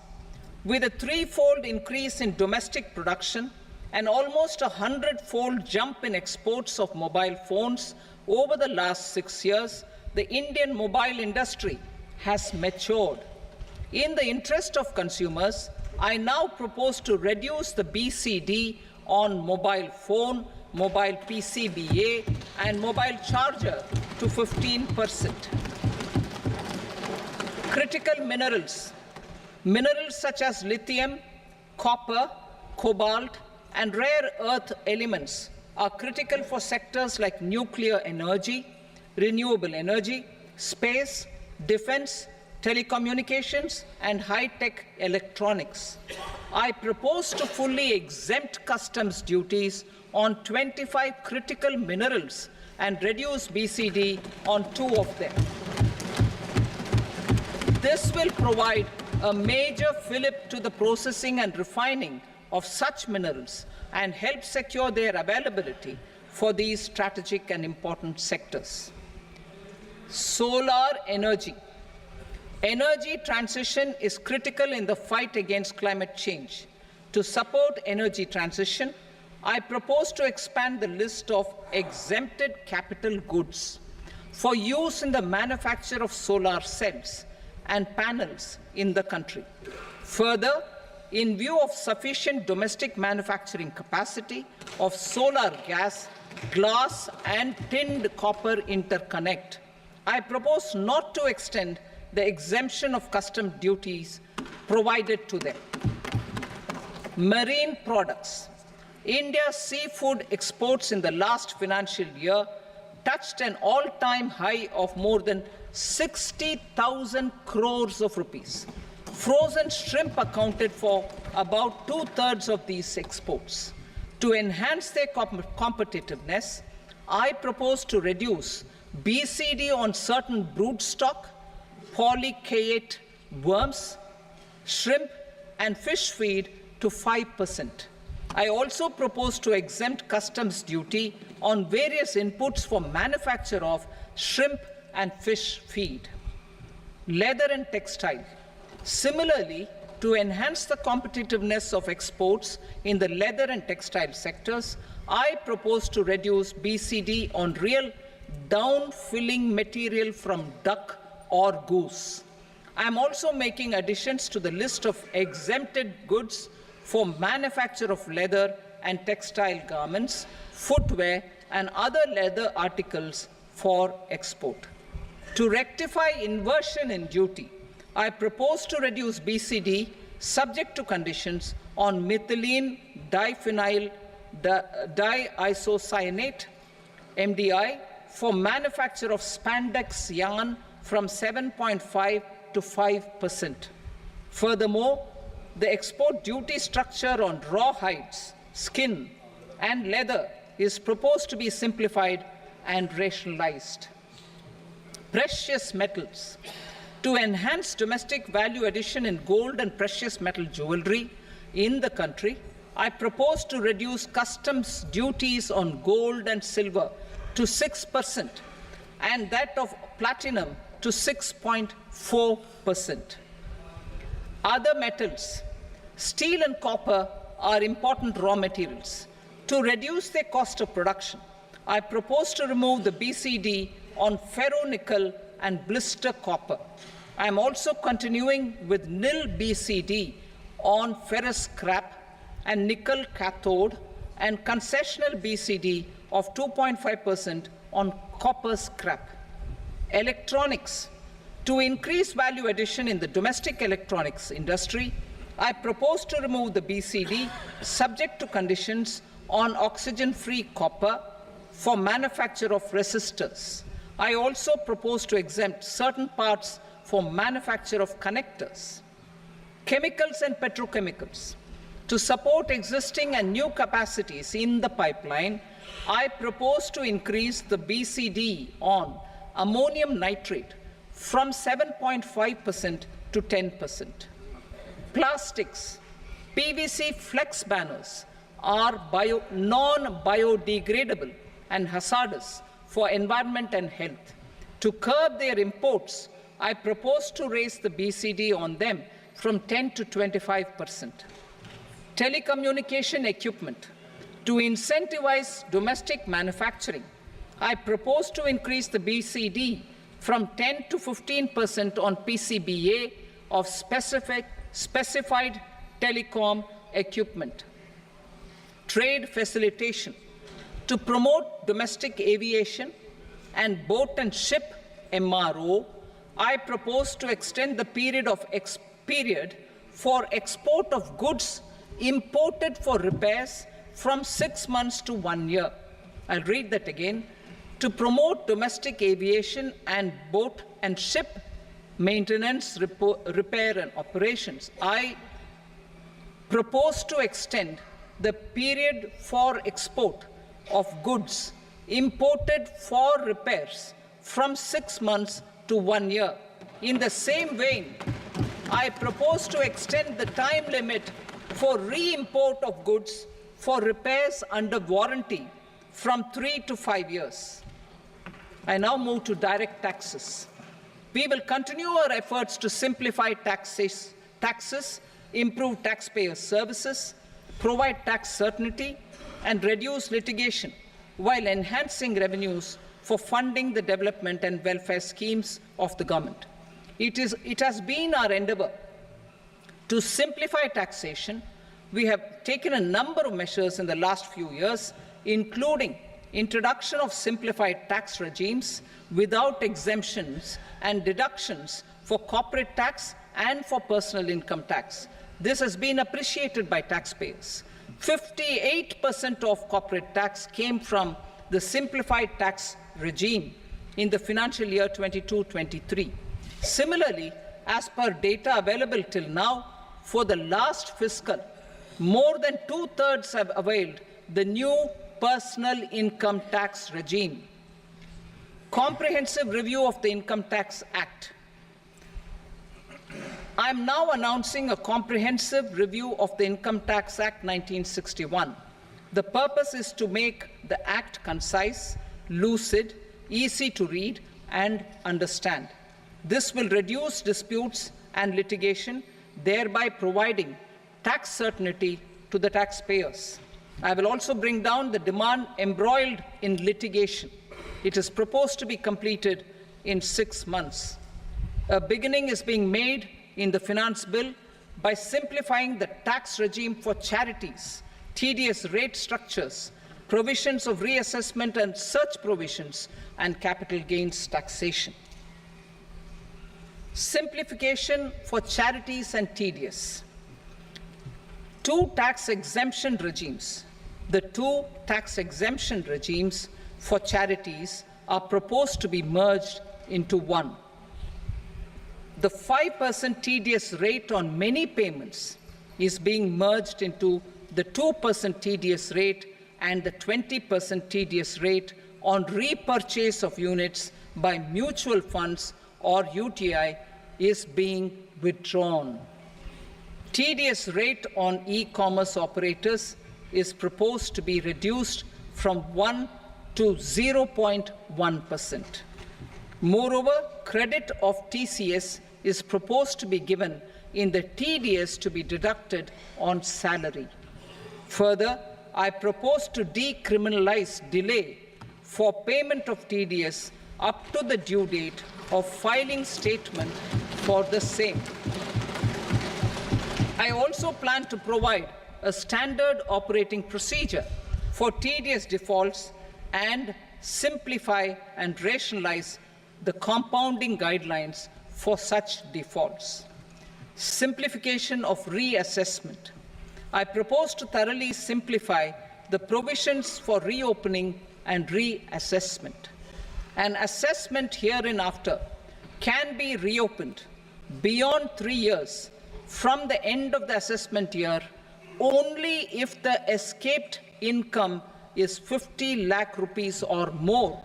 Speaker 1: With a 3-fold increase in domestic production and almost a 100-fold jump in exports of mobile phones over the last 6 years, the Indian mobile industry has matured. In the interest of consumers, I now propose to reduce the BCD on mobile phone, mobile PCBA, and mobile charger to 15%. Critical minerals. Minerals such as lithium, copper, cobalt, and rare earth elements are critical for sectors like nuclear energy, renewable energy, space, defense, telecommunications, and high-tech electronics. I propose to fully exempt customs duties on 25 critical minerals and reduce BCD on 2 of them. This will provide a major fillip to the processing and refining of such minerals and help secure their availability for these strategic and important sectors. Solar energy. Energy transition is critical in the fight against climate change. To support energy transition, I propose to expand the list of exempted capital goods for use in the manufacture of solar cells and panels in the country. Further, in view of sufficient domestic manufacturing capacity of solar gas, glass, and tinned copper interconnect, I propose not to extend the exemption of customs duties provided to them. Marine products. India's seafood exports in the last financial year touched an all-time high of more than 60,000 crores of rupees. Frozen shrimp accounted for about 2/3 of these exports. To enhance their competitiveness, I propose to reduce BCD on certain broodstock, polychaete worms, shrimp, and fish feed to 5%. I also propose to exempt customs duty on various inputs for manufacture of shrimp and fish feed. Leather and textile. Similarly, to enhance the competitiveness of exports in the leather and textile sectors, I propose to reduce BCD on real down-filling material from duck or goose. I am also making additions to the list of exempted goods for manufacture of leather and textile garments, footwear, and other leather articles for export. To rectify inversion in duty, I propose to reduce BCD subject to conditions on methylene diphenyl diisocyanate, MDI, for manufacture of spandex yarn from 7.5 to 5%. Furthermore, the export duty structure on raw hides, skin, and leather is proposed to be simplified and rationalized. precious metals. To enhance domestic value addition in gold and precious metal jewelry in the country, I propose to reduce customs duties on gold and silver to 6% and that of platinum to 6.4%. Other metals, steel and copper, are important raw materials. To reduce their cost of production, I propose to remove the BCD on ferronickel and blister copper. I am also continuing with nil BCD on ferrous scrap and nickel cathode and concessional BCD of 2.5% on copper scrap. Electronics. To increase value addition in the domestic electronics industry, I propose to remove the BCD subject to conditions on oxygen-free copper for manufacture of resistors. I also propose to exempt certain parts for manufacture of connectors. Chemicals and petrochemicals. To support existing and new capacities in the pipeline, I propose to increase the BCD on ammonium nitrate from 7.5% to 10%. Plastics. PVC flex banners are non-biodegradable and hazardous for environment and health. To curb their imports, I propose to raise the BCD on them from 10 to 25%. Telecommunication equipment. To incentivize domestic manufacturing, I propose to increase the BCD from 10 to 15% on PCBA of specified telecom equipment. Trade facilitation. To promote domestic aviation and boat and ship MRO, I propose to extend the period for export of goods imported for repairs from 6 months to 1 year. I'll read that again. To promote domestic aviation and boat and ship maintenance, repair and operations, I propose to extend the period for export of goods imported for repairs from 6 months to 1 year. In the same vein, I propose to extend the time limit for re-import of goods for repairs under warranty from 3 to 5 years. I now move to direct taxes. We will continue our efforts to simplify taxes, improve taxpayer services, provide tax certainty, and reduce litigation while enhancing revenues for funding the development and welfare schemes of the government. It has been our endeavour to simplify taxation. We have taken a number of measures in the last few years, including introduction of simplified tax regimes without exemptions and deductions for corporate tax and for personal income tax. This has been appreciated by taxpayers. 58% of corporate tax came from the simplified tax regime in the financial year 22-23. Similarly, as per data available till now, for the last fiscal, more than 2/3 have availed the new personal income tax regime. Comprehensive review of the Income Tax Act. I am now announcing a comprehensive review of the Income Tax Act 1961. The purpose is to make the Act concise, lucid, easy to read and understand. This will reduce disputes and litigation, thereby providing tax certainty to the taxpayers. I will also bring down the demand embroiled in litigation. It is proposed to be completed in 6 months. A beginning is being made in the Finance Bill by simplifying the tax regime for charities, tedious rate structures, provisions of reassessment and such provisions, and capital gains taxation. Simplification for charities and tedious. Two tax exemption regimes. The two tax exemption regimes for charities are proposed to be merged into one. The 5% tedious rate on many payments is being merged into the 2% tedious rate and the 20% tedious rate on repurchase of units by mutual funds or UTI is being withdrawn. TDS rate on e-commerce operators is proposed to be reduced from 1 to 0.1%. Moreover, credit of TCS is proposed to be given in the TDS to be deducted on salary. Further, I propose to decriminalize delay for payment of TDS up to the due date of filing statement for the same. I also plan to provide a standard operating procedure for TDS defaults and simplify and rationalize the compounding guidelines for such defaults. Simplification of reassessment. I propose to thoroughly simplify the provisions for reopening and reassessment. An assessment hereinafter can be reopened beyond 3 years from the end of the assessment year only if the escaped income is 50 lakh rupees or more,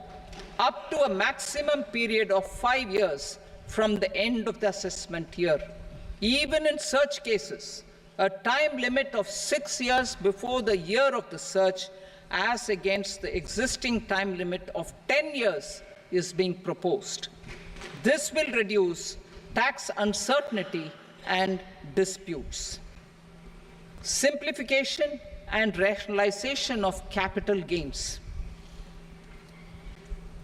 Speaker 1: up to a maximum period of 5 years from the end of the assessment year. Even in such cases, a time limit of 6 years before the year of the search, as against the existing time limit of 10 years, is being proposed. This will reduce tax uncertainty and disputes. Simplification and rationalization of capital gains.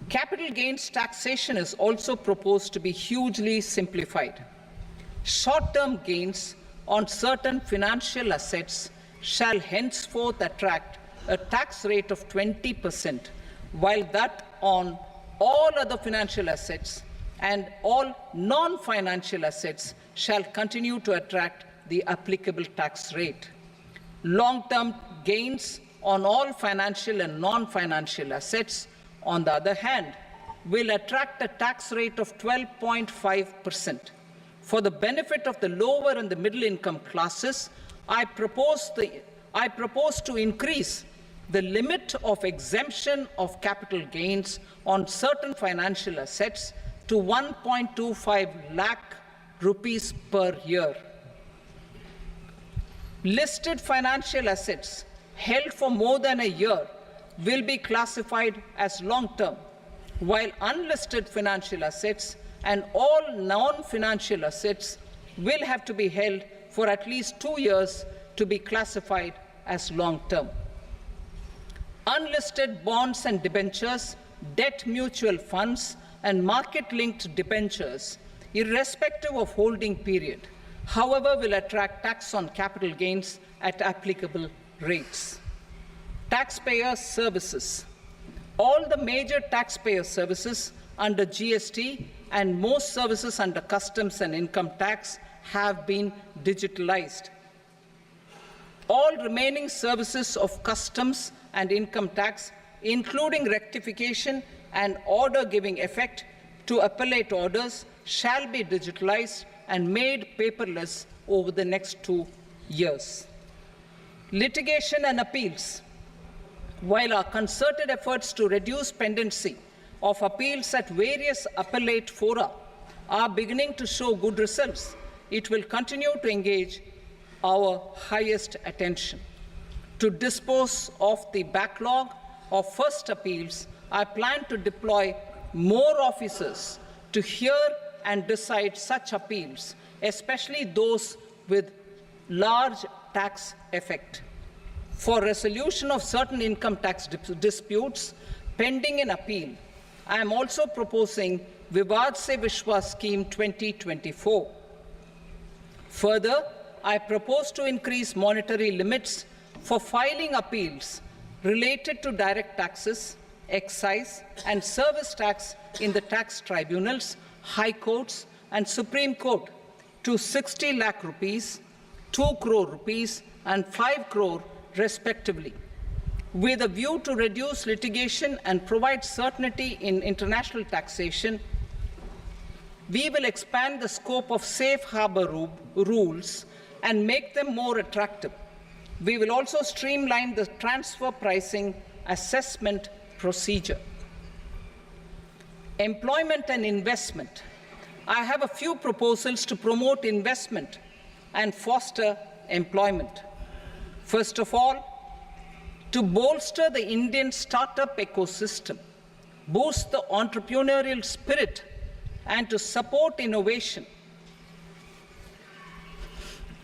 Speaker 1: Capital gains taxation is also proposed to be hugely simplified. Short-term gains on certain financial assets shall henceforth attract a tax rate of 20%, while that on all other financial assets and all non-financial assets shall continue to attract the applicable tax rate. Long-term gains on all financial and non-financial assets, on the other hand, will attract a tax rate of 12.5%. For the benefit of the lower and the middle income classes, I propose to increase the limit of exemption of capital gains on certain financial assets to 1.25 lakh rupees per year. Listed financial assets held for more than a year will be classified as long-term, while unlisted financial assets and all non-financial assets will have to be held for at least 2 years to be classified as long-term. Unlisted bonds and debentures, debt mutual funds, and market-linked debentures, irrespective of holding period, however, will attract tax on capital gains at applicable rates. Taxpayer services. All the major taxpayer services under GST and most services under customs and income tax have been digitalized. All remaining services of customs and income tax, including rectification and order giving effect to appellate orders, shall be digitalized and made paperless over the next 2 years. Litigation and appeals. While our concerted efforts to reduce pendency of appeals at various appellate fora are beginning to show good results, it will continue to engage our highest attention. To dispose of the backlog of first appeals, I plan to deploy more officers to hear and decide such appeals, especially those with large tax effect. For resolution of certain income tax disputes pending in appeal, I am also proposing Vivad Se Vishwas Scheme 2024. Further, I propose to increase monetary limits for filing appeals related to direct taxes, excise, and service tax in the tax tribunals, high courts, and Supreme Court to 60 lakh rupees, 2 crore rupees, and 5 crore respectively. With a view to reduce litigation and provide certainty in international taxation, we will expand the scope of safe harbor rules and make them more attractive. We will also streamline the transfer pricing assessment procedure. Employment and investment. I have a few proposals to promote investment and foster employment. First of all, to bolster the Indian startup ecosystem, boost the entrepreneurial spirit, and to support innovation,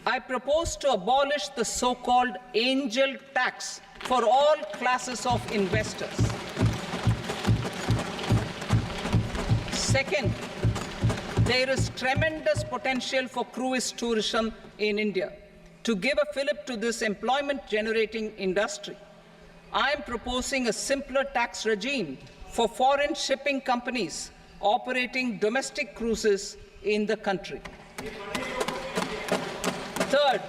Speaker 1: I propose to abolish the so-called angel tax for all classes of investors. Second, there is tremendous potential for cruise tourism in India. To give a fillip to this employment-generating industry, I am proposing a simpler tax regime for foreign shipping companies operating domestic cruises in the country. Third,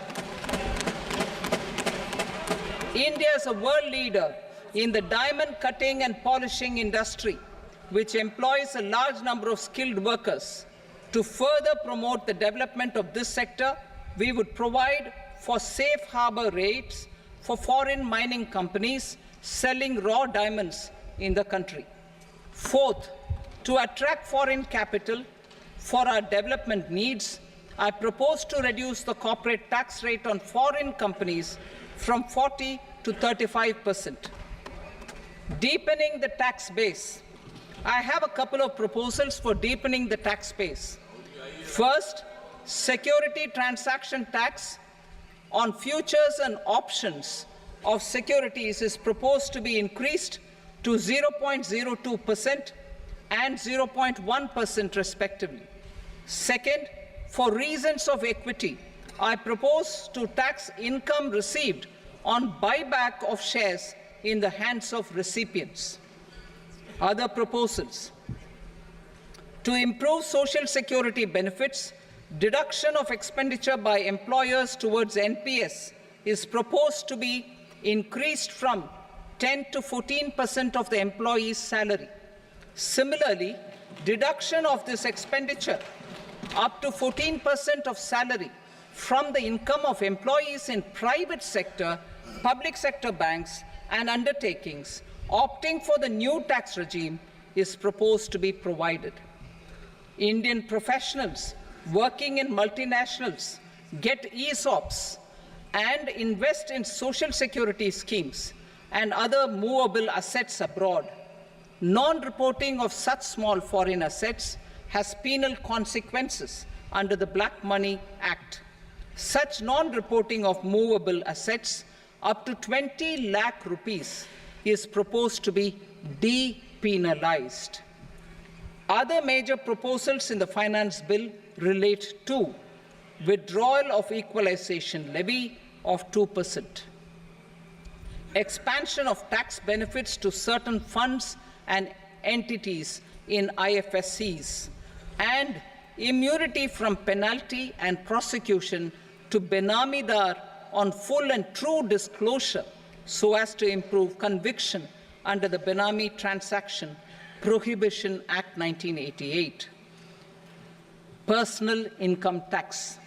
Speaker 1: India is a world leader in the diamond cutting and polishing industry, which employs a large number of skilled workers. To further promote the development of this sector, we would provide for safe harbor rates for foreign mining companies selling raw diamonds in the country. Fourth, to attract foreign capital for our development needs, I propose to reduce the corporate tax rate on foreign companies from 40 to 35%. Deepening the tax base. I have a couple of proposals for deepening the tax base. First, security transaction tax on futures and options of securities is proposed to be increased to 0.02% and 0.1% respectively. Second, for reasons of equity, I propose to tax income received on buyback of shares in the hands of recipients. Other proposals. To improve social security benefits, deduction of expenditure by employers towards NPS is proposed to be increased from 10 to 14% of the employee's salary. Similarly, deduction of this expenditure up to 14% of salary from the income of employees in private sector, public sector banks and undertakings opting for the new tax regime is proposed to be provided. Indian professionals working in multinationals get ESOPs and invest in social security schemes and other movable assets abroad. Non-reporting of such small foreign assets has penal consequences under the Black Money Act. Such non-reporting of movable assets up to 20 lakh rupees is proposed to be depenalized. Other major proposals in the finance bill relate to withdrawal of equalization levy of 2%, expansion of tax benefits to certain funds and entities in IFSCs, and immunity from penalty and prosecution to Benamidar on full and true disclosure so as to improve conviction under the Benami Transaction Prohibition Act 1988. Personal income tax.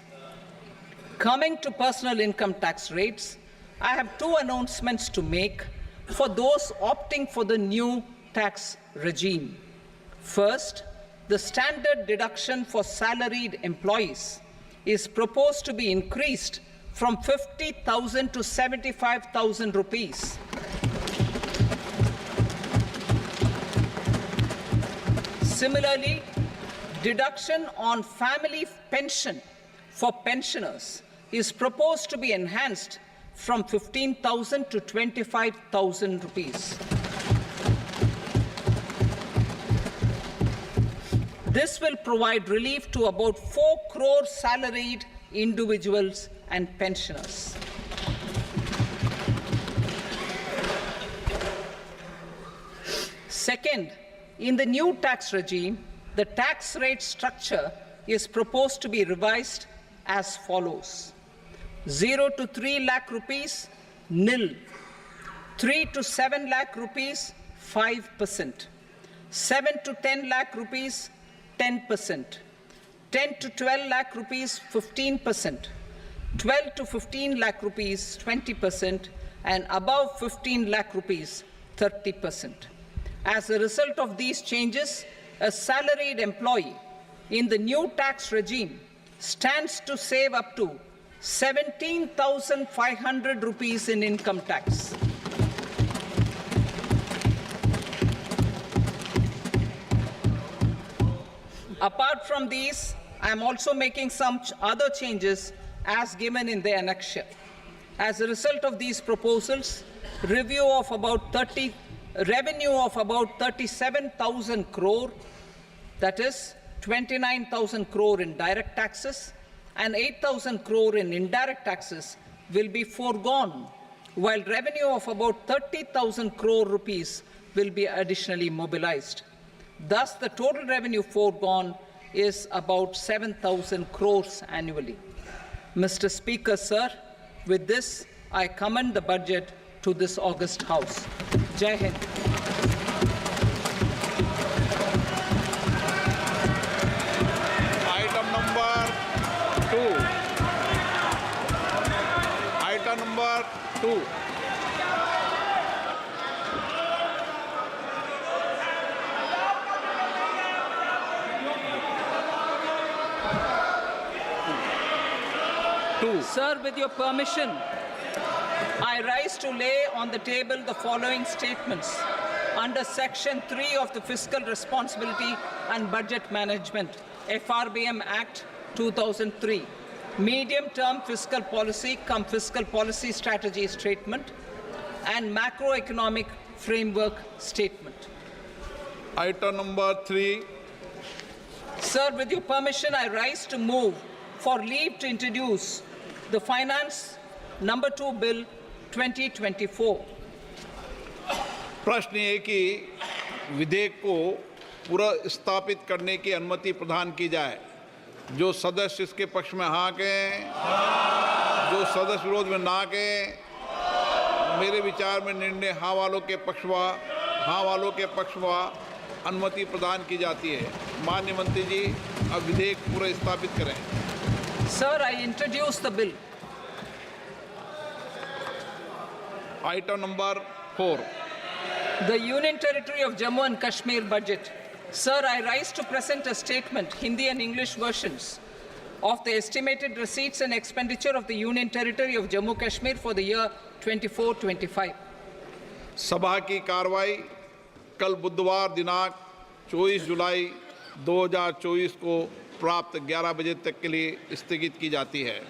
Speaker 1: Coming to personal income tax rates, I have two announcements to make for those opting for the new tax regime. First, the standard deduction for salaried employees is proposed to be increased from 50,000 to 75,000 rupees. Similarly, deduction on family pension for pensioners is proposed to be enhanced from 15,000 to 25,000 rupees. This will provide relief to about 4 crore salaried individuals and pensioners. Second, in the new tax regime, the tax rate structure is proposed to be revised as follows: 0 to 3 lakh rupees, nil; 3 to 7 lakh rupees, 5%; 7 to 10 lakh rupees, 10%; 10 to 12 lakh rupees, 15%; 12 to 15 lakh rupees, 20%; and above 15 lakh rupees, 30%. As a result of these changes, a salaried employee in the new tax regime stands to save up to 17,500 rupees in income tax. Apart from these, I am also making some other changes as given in the annexure. As a result of these proposals, revenue of about 37,000 crore, that is 29,000 crore in direct taxes and 8,000 crore in indirect taxes will be foregone, while revenue of about 30,000 crore rupees will be additionally mobilized. Thus, the total revenue foregone is about 7,000 crores annually. Mr. Speaker, sir, with this, I commend the budget to this august House. Jai Hind.
Speaker 2: Item number 2. Item number 2.
Speaker 1: Sir, with your permission, I rise to lay on the table the following statements under Section 3 of the Fiscal Responsibility and Budget Management, FRBM Act 2003, medium-term fiscal policy cum fiscal policy strategy statement, and macroeconomic framework statement.
Speaker 2: Item number 3.
Speaker 1: Sir, with your permission, I rise to move for leave to introduce the Finance Number 2 Bill 2024.
Speaker 2: प्रश्न ये कि विधेयक को पुनर्स्थापित करने की अनुमति प्रदान की जाए। जो सदस्य इसके पक्ष में हाँ कहें, जो सदस्य विरोध में ना कहें। मेरे विचार में निर्णय हाँ वालों के पक्ष में अनुमति प्रदान की जाती है। माननीय मंत्री जी, अब विधेयक पुनर्स्थापित करें।
Speaker 1: Sir, I introduce the bill.
Speaker 2: Item number 4.
Speaker 1: The Union Territory of Jammu and Kashmir budget. Sir, I rise to present a statement, Hindi and English versions, of the estimated receipts and expenditure of the Union Territory of Jammu and Kashmir for the year 24-25.
Speaker 2: सभा की कार्रवाई कल बुधवार दिनांक 24 जुलाई 2024 को प्राप्त 11 बजे तक के लिए स्थगित की जाती है।